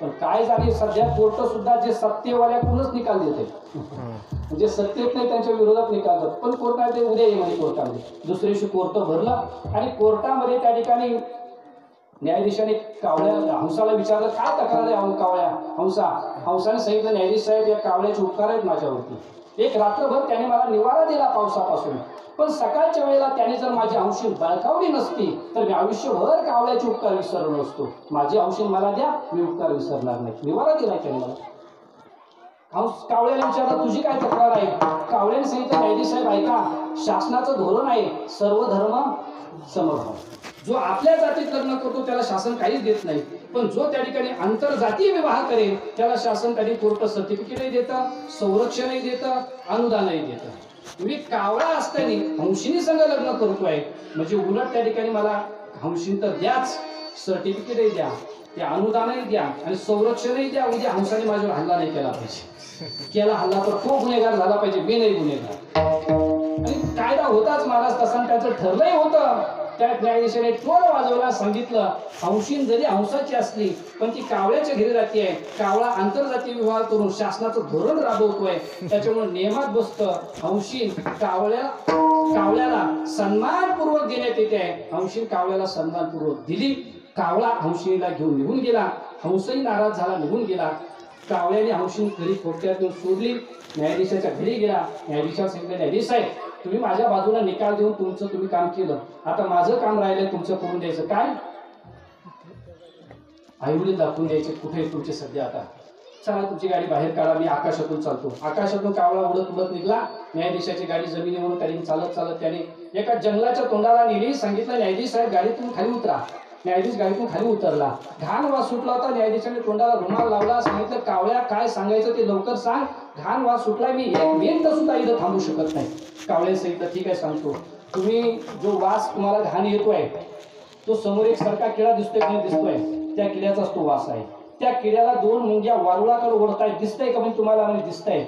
पण काय झाले सध्या कोर्ट सुद्धा जे सत्तेवाल्याकडूनच निकाल देते, म्हणजे सत्तेत नाही त्यांच्या विरोधात निकाल देतात. पण कोर्टाने ते उद्या ये म्हणजे कोर्टामध्ये दुसऱ्या दिवशी कोर्ट भरलं आणि कोर्टामध्ये त्या ठिकाणी न्यायाधीशाने कावळ्या हंसाला विचारलं काय तक्रार आहे कावळ्या हंसाने सांगितलं न्यायाधीश साहेब या कावळ्याचे उपकार आहेत माझ्यावरती. एक रात्रभर त्याने मला निवारा दिला पावसापासून, पण सकाळच्या वेळेला त्याने जर माझी हंशी बळकावली नसती तर मी आयुष्यभर कावळ्याचे उपकार विसरलो नसतो. माझी हंशी मला द्या, मी उपकार विसरणार नाही. निवारा दिलाय त्याने मला. कावळ्याने विचारलं तुझी काय तक्रार आहे. कावळ्याने सांगितलं न्यायाधीश साहेब ऐका, शासनाचं धोरण आहे सर्व धर्म समभाव. जो आपल्या जातीत लग्न करतो त्याला शासन काहीच देत नाही, पण जो त्या ठिकाणी आंतरजातीय विवाह करेल त्याला शासन काही कोर्ट सर्टिफिकेटही देतं, संरक्षणही देतं, अनुदानही देतं. मी कावळा असताना हंशीनी संग लग्न करतोय म्हणजे उलट त्या ठिकाणी मला हंशीन तर द्याच, सर्टिफिकेटही द्या, ते अनुदानही द्या आणि संरक्षणही द्या. उद्या हंसाने माझ्यावर हल्ला नाही केला पाहिजे. केला हल्ला तर तो गुन्हेगार झाला पाहिजे, मी नाही गुन्हेगार. आणि कायदा होताच महाराज तसा, त्याचं ठरलंही होतं. त्या न्यायाधीशाने टोल वाजवला, सांगितलं हंशीन जरी हंसाची असली पण ती कावळ्याच्या घरी राहते आहे, कावळा आंतरजातीय विवाह करून शासनाचं धोरण राबवतोय, त्याच्यामुळे नियमात बसतं हंशीन कावळ्या कावळ्याला सन्मानपूर्वक देण्यात येते आहे. हंशी कावळ्याला सन्मानपूर्वक दिली. कावळा हंशीला घेऊन निघून गेला. हंसही नाराज झाला, निघून गेला. कावळ्याने हंशीने घरी खोट्यातून सोडली. न्यायाधीशाच्या घरी गेला. न्यायाधीशाला सांगितलं, न्यायाधीश साहेब, तुम्ही माझ्या बाजूला निकाल देऊन तुमचं तुम्ही काम केलं, आता माझं काम राहिलंय तुमचं करून द्यायचं. काय? आईवडील दाखवून द्यायचे, कुठे तुमचे सध्या, आता चला तुमची गाडी बाहेर काढा, मी आकाशातून चालतो. आकाशातून कावळा उडत उडत निघला. न्यायाधीशाची गाडी जमिनीवरून त्याने चालत चालत त्याने एका जंगलाच्या तोंडाला नेली. सांगितलं, न्यायाधीश साहेब गाडीतून खाली उतरा. न्यायाधीश गाडीतून खाली उतरला. घाण वास सुटला होता. न्यायाधीशाने तोंडाला रुमाल लावला. सांगितलं, कावळ्या काय सांगायचं ते लवकर सांग, घाण वास सुटला, मी एक मिनिट सुद्धा इथं थांबू शकत नाही. कावळ्याने सांगितलं, ठीक आहे सांगतो. तुम्ही जो वास तुम्हाला घाण येतोय तो समोर एक सारखा किडा दिसतोय की दिसतोय, त्या किड्याचाच तो वास आहे. त्या किड्याला 2 मुंग्या वारुळाकडे ओढतायत, दिसतंय का? म्हणजे तुम्हाला म्हणजे दिसतंय.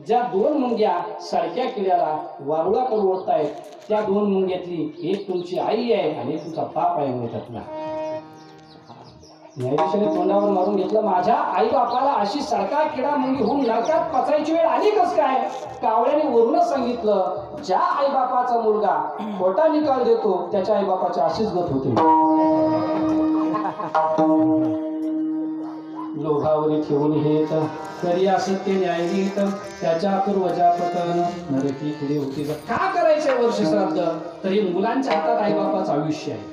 ज्या 2 मुंग्या सारख्या किड्याला वारुळाकडे ओढतायत त्या 2 मुंग्यातली एक तुमची आई आहे आणि तुमचा बाप आहे त्यातला. न्यायाधीशाने तोंडावर मारून घेतलं, माझ्या आई बापाला अशी सारखा किडा मुंगी होऊन नरकात पचायची वेळ आली कस काय? कावळ्याने वरूनच सांगितलं, ज्या आई बापाचा मुलगा खोटा निकाल देतो त्याच्या आई बापाची अशीच गत होते. लोभावरी ठेवून हेत तरी असत्य न्यायनीत त्याच्या पूर्वजापतन नरकी पुढे होती. का करायचंय वर्ष श्राद्ध? तरी मुलांच्या हातात आई बापाचं आयुष्य आहे.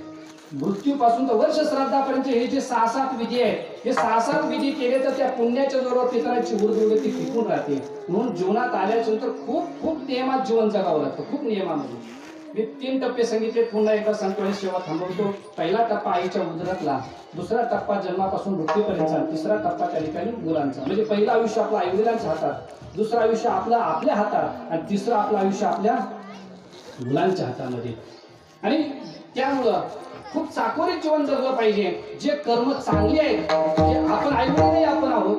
मृत्यूपासून तर वर्ष श्राद्धापर्यंत हे जे 6-7 विधी आहेत, हे 6-7 विधी केले तर त्या पुण्याच्या जोरावर पितरांची उर्दुगती टिकून राहते. म्हणून जीवनात आल्यानंतर खूप खूप नियमात जीवन जगावं लागतं, खूप नियमामध्ये. मी 3 टप्पे सांगितले, पुन्हा एकदा सांगतो आणि सेवा थांबवतो. पहिला टप्पा आईच्या उदरातला, दुसरा टप्पा जन्मापासून मृत्यूपर्यंतचा, तिसरा टप्पा त्या ठिकाणी मुलांचा. म्हणजे पहिलं आयुष्य आपलं आईवडिलांच्या हातात, दुसरं आयुष्य आपलं आपल्या हातात आणि तिसरं आपलं आयुष्य आपल्या मुलांच्या हातामध्ये. आणि त्यामुळं खूप चाकोरीत जीवन जगलं पाहिजे. जे कर्म चांगले आहेत, जे आपण आईवडीलही आपण आहोत,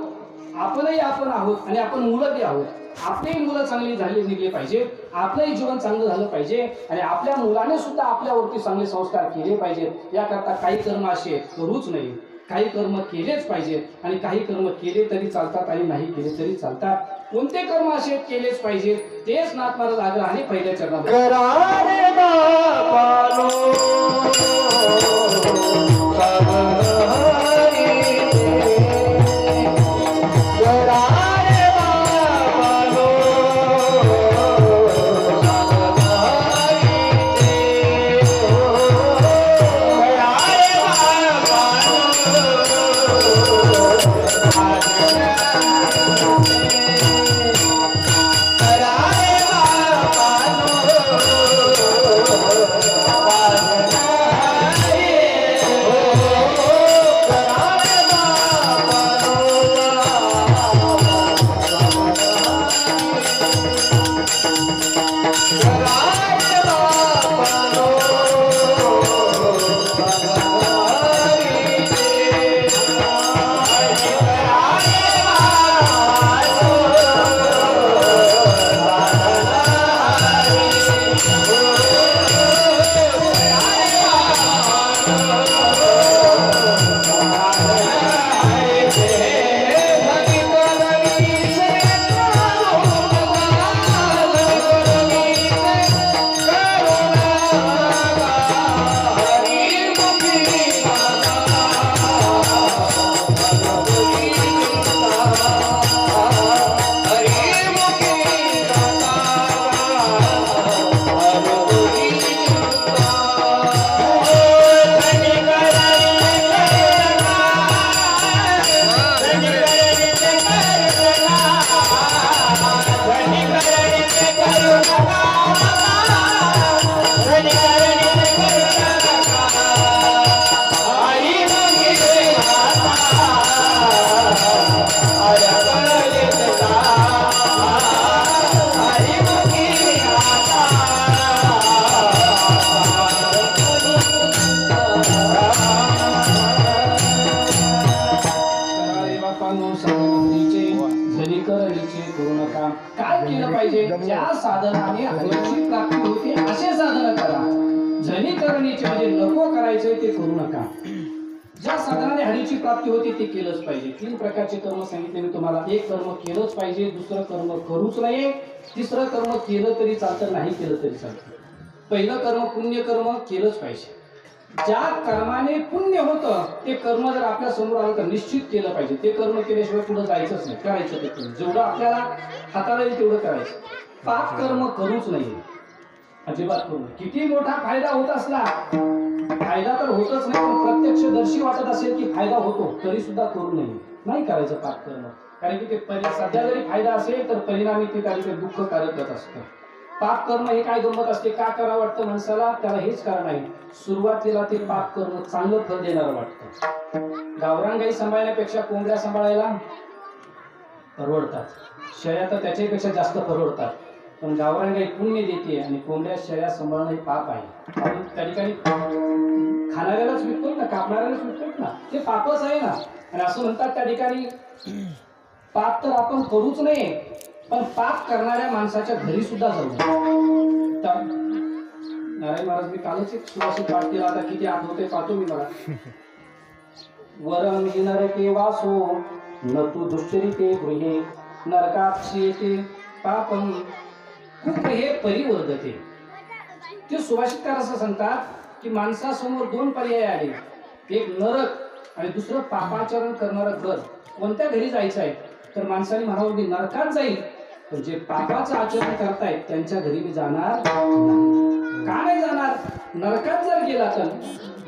आपणही आपण आहोत आणि आपण मुलं बी आहोत. आपली मुलं चांगली झाली निघली पाहिजे, आपलंही जीवन चांगलं झालं पाहिजे आणि आपल्या मुलाने सुद्धा आपल्यावरती चांगले संस्कार केले पाहिजेत. याकरता काही कर्म असे करूच नाही, काही कर्म केलेच पाहिजेत आणि काही कर्म केले तरी चालतात आणि नाही केले तरी चालतात. कोणते कर्म असे केलेच पाहिजेत तेच नाथ महाराज आग्रहाने पहिल्या चरणात करारे बापानो काय केलं पाहिजे? ज्या साधनाने हरीची प्राप्ती होते असे साधन करा. जनीकरणीचे म्हणजे नको करायचे ते करू नका. ज्या साधनाने हरीची प्राप्ती होते ते केलंच पाहिजे. 3 प्रकारचे कर्म सांगितले मी तुम्हाला. एक कर्म केलंच पाहिजे, दुसरं कर्म करूच नये, तिसरं कर्म केलं तरी चालतं, नाही केलं तरी चालतं. पहिलं कर्म पुण्यकर्म केलंच पाहिजे. ज्या कर्माने पुण्य होतं ते कर्म जर आपल्या समोर आलं तर निश्चित केलं पाहिजे. ते कर्म केल्याशिवाय पुढे जायचंच नाही, करायचं ते कर्म जेवढं आपल्याला हाताला येईल तेवढं करायचं. पाप कर्म करूच नाही, अजिबात करू नये. किती मोठा फायदा होत असला, फायदा तर होतच नाही पण प्रत्यक्षदर्शी वाटत असेल की फायदा होतो तरी सुद्धा करू नये, नाही करायचं पाप कर्म. कारण की ते सध्या जरी फायदा असेल तर परिणामी ते काही दुःखकारकच असतं. पाप कर्म हे काय गंमत असते, का करावं वाटतं माणसाला, त्याला हेच कारण आहे सुरुवातीला ते पाप कर्म चांगलं फल देणारं वाटतं. गावरान गाई सांभाळण्यापेक्षा कोंबड्या सांभाळायला परवडतात, शेळ्या तर त्याच्यापेक्षा जास्त परवडतात. पण गावरान गाई पुण्य देते आणि कोंबड्या शेळ्या सांभाळणं हे पाप आहे. आपण त्या ठिकाणी खाणाऱ्यालाच विकतो ना, कापणाऱ्यालाच विकतो ना, ते पापच आहे ना. आणि असं म्हणतात त्या ठिकाणी पाप तर आपण करूच नये पण पाप करणाऱ्या माणसाच्या घरी सुद्धा जाऊ नये. नारायण महाराज मी कालच एक सुवासिक पाठ केला, आता किती आठवते पाहतो मी मला. वरम नरके वासो न तू दुश्चरिते गृहे नरकाक्षेते पापम खूप हे परिवर्धते. ते सुभाषितकार असं सांगतात की माणसासमोर दोन पर्याय आले, एक नरक आणि दुसरं पापाचरण करणारं घर. कोणत्या घरी जायचं आहे तर माणसाने म्हणावं मी नरकात जाईल, पण जे पापाचं आचरण करतायत त्यांच्या घरी मी जाणार नाही. का नाही जाणार? नरकात जर गेला तर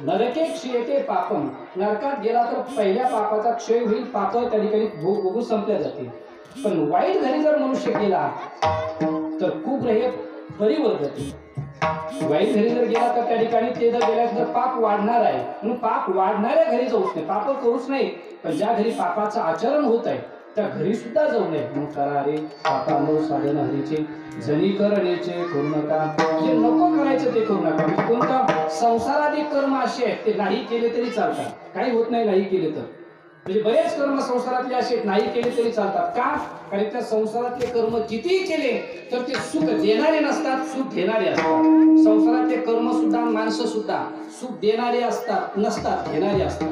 नरके क्षयते पापम, नरकात गेला तर पहिल्या पापाचा क्षय होईल, पाप त्या ठिकाणी भोगून संपल्या जातील. पण वाईट घरी जर मनुष्य गेला तर खूप हे परिवर्तते. वाईट घरी जर गेला तर त्या ठिकाणी ते जर गेल्यानंतर पाप वाढणार आहे, म्हणून पाप वाढणाऱ्या घरी जाऊच नाही, पाप करूच नाही. पण ज्या घरी पापाचं आचरण होत आहे त्या घरी सुद्धा जाऊ नये. मग करा रे पापानो साधन हरीचे जनी करणेचे करू नका, जे नको करायचं ते करू नका. म्हणजे कोणता संसाराधिक कर्म असे आहेत ते नाही केले तरी चालतात, काही होत नाही नाही केले तर. म्हणजे बरेच कर्म संसारातले असे नाही केले तरी चालतात. का? कारण त्या संसारातले कर्म कितीही केले तर ते सुख देणारे नसतात, सुख घेणारे असतात. संसारातले कर्म सुद्धा माणसं सुद्धा सुख देणारे असतात नसतात, घेणारे असतात.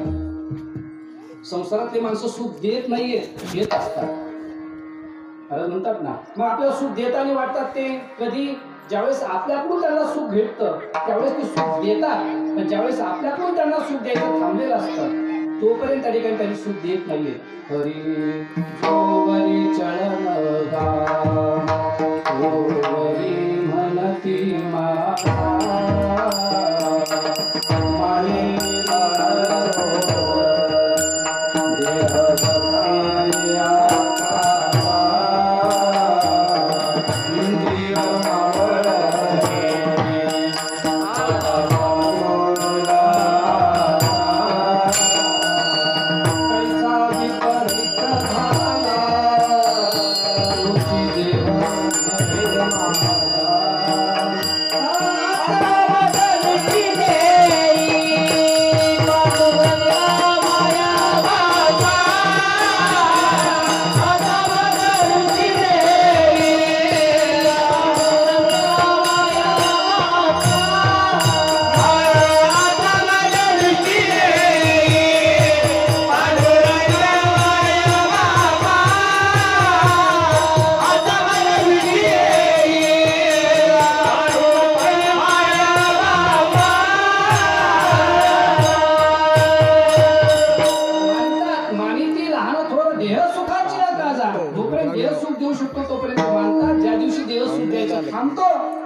संसारातले माणसं सुख देत नाहीये, घेत असतात. अरे म्हणतात ना, मग आपल्याला सुख देताना वाटतात ते कधी ज्यावेळेस आपल्याकडून त्यांना सुख भेटतं त्यावेळेस ते सुख देतात, पण ज्यावेळेस आपल्याकडून त्यांना सुख द्यायचं थांबलेलं असतं तोपर्यंत त्या ठिकाणी त्यांनी सुख देत नाहीये. हरी जोवरी चरण जोवरी म्हणती माझा माने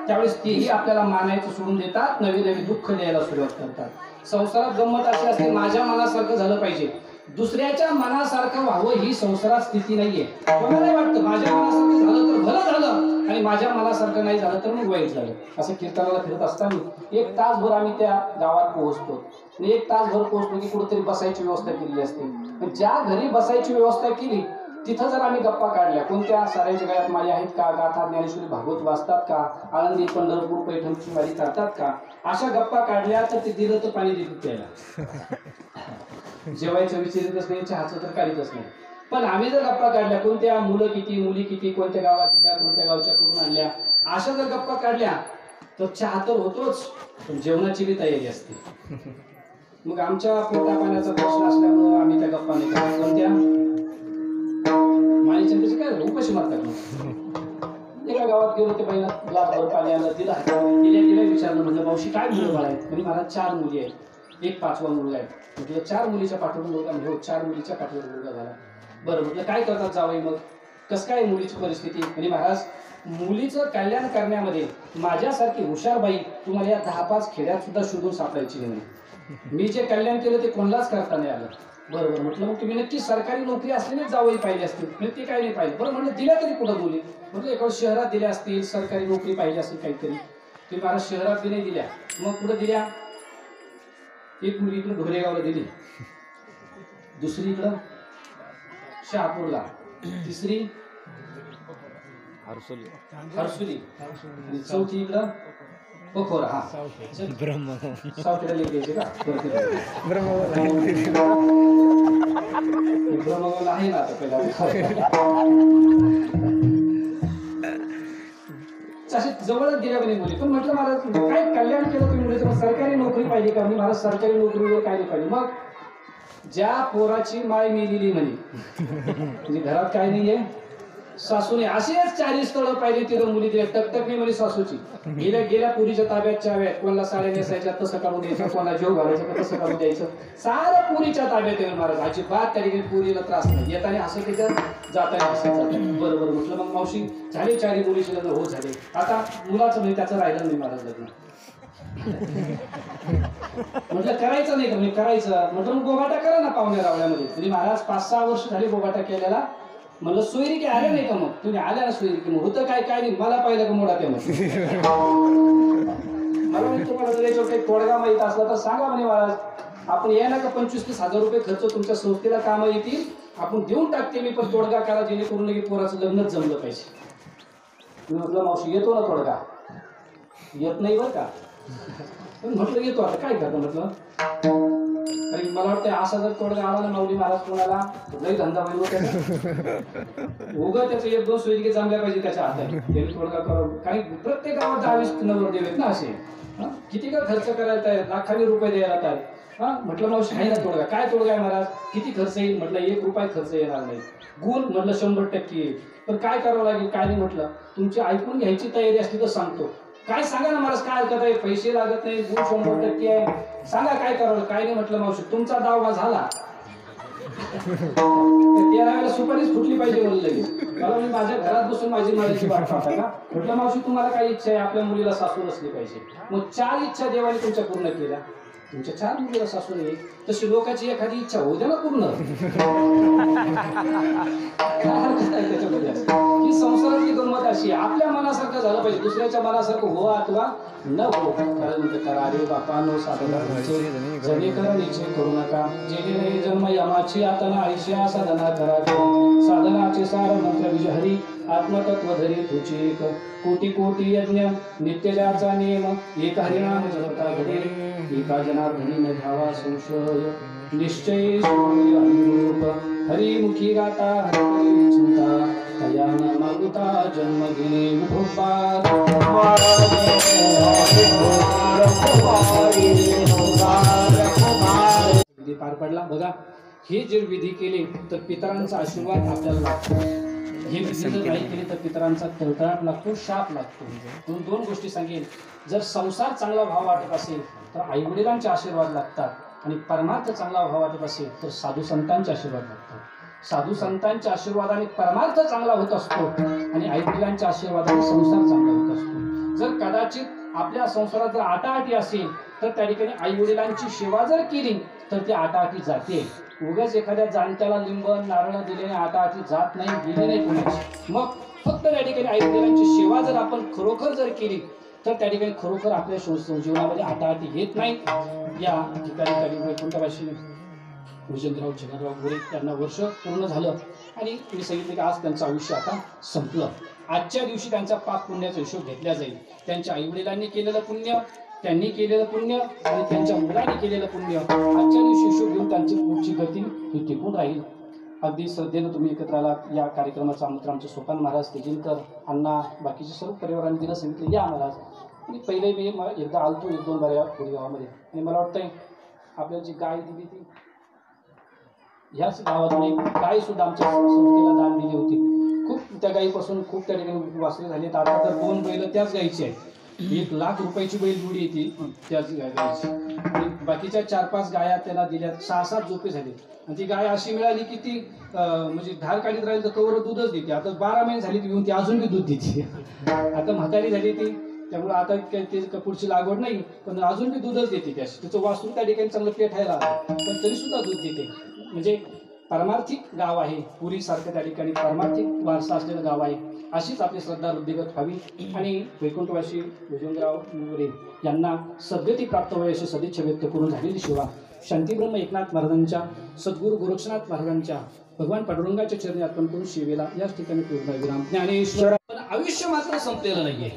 त्यावेळेस तेही आपल्याला मानायचं सोडून देतात, नवी नवी दुःख द्यायला सुरुवात करतात. संसारात गंमत अशी असते, माझ्या मनासारखं झालं पाहिजे, दुसऱ्याच्या मनासारखं व्हावं ही संसारात स्थिती नाहीये. कोणाला वाटतं माझ्या मनासारखं झालं तर भलं झालं आणि माझ्या मनासारखं नाही झालं तर मग वाईट झालं. असं कीर्तनाला फिरत असताना 1 तासभर आम्ही त्या गावात पोहोचतो आणि 1 तासभर पोहोचलो की कुठेतरी बसायची व्यवस्था केलेली असते. ज्या घरी बसायची व्यवस्था केली तिथं जर आम्ही गप्पा काढल्या, कोणत्या साऱ्यांच्या गळ्यात माळी आहेत का, गाथा ज्ञानेश्वरी भागवत वाचतात का, आळंदी पंढरपूर पैठणची वारी करतात का, अशा गप्पा काढल्या तर ते दिलं तर पाणी देतात त्याला. जेवायचं विचारितच नाही, चहाचं तर काढतच नाही. पण आम्ही जर गप्पा काढल्या, कोणत्या मुलं किती मुली किती, कोणत्या गावात गेल्या, कोणत्या गावच्या करून आणल्या, अशा जर गप्पा काढल्या तर चहा तर होतोच पण जेवणाची बी तयारी असते. मग आमच्या पोटा पाण्याचा प्रश्न असल्यामुळं आम्ही त्या गप्पा नाही करत. कोणत्या माळीच्या त्याचे काय उपाशी मारतात. एका गावात गेलो ते पहिला ग्लासभर पाणी आलं दिलं गेल्या गेल्या विचारलं म्हटलं मावशी काय मुलं बाळ आहेत म्हणजे मला 4 मुली आहेत एक 5वा मुलगा आहे म्हटलं 4 मुलीच्या पाठवून मुलगा म्हणजे हो 4 मुलीच्या पाठवून मुलगा झाला बरं म्हटलं काय करतात जावई मग कसं काय मुलीची परिस्थिती म्हणजे महाराज मुलीचं कल्याण करण्यामध्ये माझ्यासारखी हुशार बाई तुम्हाला या 10-5 खेड्यात सुद्धा शोधून सापडायची नाही मी जे कल्याण केलं ते कोणालाच करता नाही आलं बरोबर म्हटलं मग तुम्ही नक्की सरकारी नोकरी असलेली जावई पाहिजे असतील म्हणजे ते काही नाही पाहिजे बरं म्हटलं दिल्या तरी कुठं मुली म्हटलं एका शहरात दिल्या असतील सरकारी नोकरी पाहिजे असेल काहीतरी तुम्ही मला शहरात नाही दिल्या मग कुठं दिल्या एक मुली इकडे ढोरेगावला दिली दुसरी इकडं शहापूरला तिसरी हर्सुली आणि चौथी इकडं पोखोरा हा सावखेडा लिहायचे का ब्रह्मगावला आहे ना आता पहिला असे जवळच गेल्या म्हणे मुली पण म्हटलं मला काय कल्याण केलं तुम्ही मुलीचं सरकारी नोकरी पाहिजे का मी मला सरकारी नोकरीवर काय नाही पाहिजे मग ज्या पोराची माय मेलेली म्हणे म्हणजे घरात काय नाहीये सासूने असेच 4 स्थळं पाहिजे तिथं मुली दिल्या टकटक नाही म्हणे सासूची गेल्या गेल्या पुरीच्या ताब्यात चाव्यात कोणाला साड्या नेसायच्या तसं काढून द्यायचं कोणाला जेव घालायचं तसं काढून द्यायचं सारं पुरीच्या ताब्यात येऊन महाराज अजिबात त्या ठिकाणी पुरीला त्रास नाही येताना असं त्याच्यात जाताना असं जातं बरोबर म्हटलं मग मावशी झाले 4 मुलीचे लग्न हो झाले आता मुलाचं म्हणजे त्याचं राहिलं नाही महाराज लग्न म्हटलं करायचं नाही का म्हणजे करायचं म्हटलं मग गोगाटा करा ना पाहुण्या रावळ्यामध्ये म्हणजे महाराज 5-6 वर्ष झाली गोगाटा केलेला म्हणलं सोयरी की आल्या नाही का मग तुम्ही आल्या ना सोयरी की मग होतं काय काय नाही मला पाहिलं का मोडा ते मग मला म्हणजे तुम्हाला जर याच्यावर काही तोडगा माहित असला तर सांगा म्हणे महाराज आपण या ना का 25-30 हजार रुपये खर्च तुमच्या संस्थेला कामं येतील आपण देऊन टाकते मी पण तोडगा करा जेणेकरून की पोराचं लग्नच जमलं पाहिजे मी म्हटलं मावशी येतो ना तोडगा येत नाही बरं का पण म्हटलं येतो आता काय करतो म्हटलं अरे मला वाटतं असा जर तोडगा आला ना माऊली महाराज कोणाला लई धंदा होईल उगं त्याचं 1-2 सोयीके जमल्या पाहिजे त्याच्या हातात त्याने तोडगा करून काही प्रत्येक गावात 10-20 नवरदेव आहेत ना असे किती का खर्च करायला तयार लाखांनी रुपये द्यायला तयार म्हटलं मावशी आहे ना तोडगा काय तोडगा आहे महाराज किती खर्च येईल म्हटलं 1 रुपया खर्च येणार नाही गुण म्हटलं 100% येईल पण काय करावं लागेल काय नाही म्हटलं तुमची ऐकून घ्यायची तयारी असली तर सांगतो काय सांगा ना महाराज काय हरकत आहे पैसे लागत नाही गुण 100% आहे सांगा काय करावं काय नाही म्हटलं मावशी तुमचा दावा झाला 13 वेळेला सुपारीच फुटली पाहिजे म्हणलं लगेच मला म्हणजे माझ्या घरात बसून माझी माझ्याची वाट पाहता का म्हटलं मावशी तुम्हाला काय इच्छा आहे आपल्या मुलीला सासू असली पाहिजे मग 4 इच्छा देवाने तुमच्या पूर्ण केल्या तुमच्या 4 मुलीला सासू नाही तशी लोकांची एखादी इच्छा होऊ द्या ना पूर्ण काय हरकत आहे त्याच्यामध्ये ही संसारातली गंमत अशी आपल्या मनासारखं झालं पाहिजे दुसऱ्याच्या मनासारखं हो अथवा न हो कारण करा अरे बापा नो साधना जने करा निश्चय करू नका जेणे नाही जन्म यमाची आता ना आयुष्या साधना करा साधनाचे सार मंत्र विजय हरी आत्मतत्व धरी तुझे एक कोटी कोटी यज्ञ नित्यजाचा नियम एक हरिनाम जपता घडे एका जनार्दनी न धावा संशय निश्चय रूप हरिमुखी गाता हरी चिंता तया न मागुता जन्म घेणे विठोबा पार पडला बघा हे जर विधी केले तर पितरांचा आशीर्वाद आपल्याला लागतो हे विधी जर नाही केले तर पितरांचा तळतळाट लागतो शाप लागतो 2 गोष्टी सांगेन जर संसार चांगला भाव वाटत असेल तर आई वडिलांचे आशीर्वाद लागतात आणि परमार्थ चांगला भाव वाटत असेल तर साधू संतांचे आशीर्वाद लागतात साधू संतांच्या आशीर्वादाने परमार्थ चांगला होत असतो आणि आई वडिलांच्या आशीर्वादाने संसार चांगला होत असतो जर कदाचित आपल्या संसारात जर आटाआटी असेल तर त्या ठिकाणी आई वडिलांची सेवा जर केली तर ती आटाआटी जाते उगाच एखाद्या जाणत्याला लिंब नारळ दिल्याने आटाआटी जात नाही गेले नाही कोणाची मग फक्त त्या ठिकाणी आई वडिलांची सेवा जर आपण खरोखर जर केली तर त्या ठिकाणी खरोखर आपल्या जीवनामध्ये आटाआटी येत नाही या ठिकाणी कधी वैकुंठवासी विजेंद्रराव जगनराव गोरे यांना वर्ष पूर्ण झालं आणि मी सांगितलं की आज त्यांचं आयुष्य आता संपलं आजच्या दिवशी त्यांचा पाप पुण्याचा हिशोब घेतला जाईल त्यांच्या आईवडिलांनी केलेलं पुण्य त्यांनी केलेलं पुण्य आणि त्यांच्या मुलांनी केलेलं पुण्य आजच्या दिवशी हिशोब घेऊन त्यांची पुढची गती ही टिकून राहील अगदी श्रद्धेनं तुम्ही एकत्र आलात या कार्यक्रमाचं आमंत्रण आमचे सोपान महाराज तेजिनकर अण्णा बाकीचे सर्व परिवारांनी दिलं सांगितलं या महाराज आणि पहिले मी एकदा आलतो 1-2 बाऱ्या गावामध्ये आणि मला वाटतंय आपल्याला जी गाय दिली ती ह्याच गावातून एक गाय सुद्धा आमच्या संस्थेला दान दिली होती खूप त्या गायीपासून खूप त्या ठिकाणी वासरे झाली. आता तर 2 बैल त्याच गायीची आहेत. 1,00,000 रुपयाची बैल जोडी येते त्याच गायीची. आणि बाकीच्या 4-5 गाया त्याला दिल्या. 6-7 झोपे झाले. आणि ती गाय अशी मिळाली की ती म्हणजे धार काढीत राहील तर कवर दूधच देते. आता 12 महिने झाली ती येऊन ती अजून बी दूध देते. आता म्हातारी झाली ती, त्यामुळे आता काही ते पुढची लागवड नाही, पण अजून बी दूधच देते. त्याचं वासरू त्या ठिकाणी चांगलं पेठायला आलं, पण तरी सुद्धा दूध देते. म्हणजे पारमार्थिक गाव आहे. पुरीसारखं त्या ठिकाणी पारमार्थिक वारसा असलेलं गाव आहे. अशीच आपली श्रद्धा वृद्धिगत व्हावी आणि वैकुंठवासी भुजंगराव मोरे यांना सद्गती प्राप्त व्हावी अशी सदिच्छा व्यक्त करून झालेली सेवा शांतीब्रह्म एकनाथ महाराजांच्या, सद्गुरू गोरक्षनाथ महाराजांच्या, भगवान पांडुरंगाच्या चरणी अर्पण करून सेवेला याच ठिकाणी पूर्ण विराम. ज्ञानेश्वर. पण आयुष्य मात्र संपलेलं नाहीये.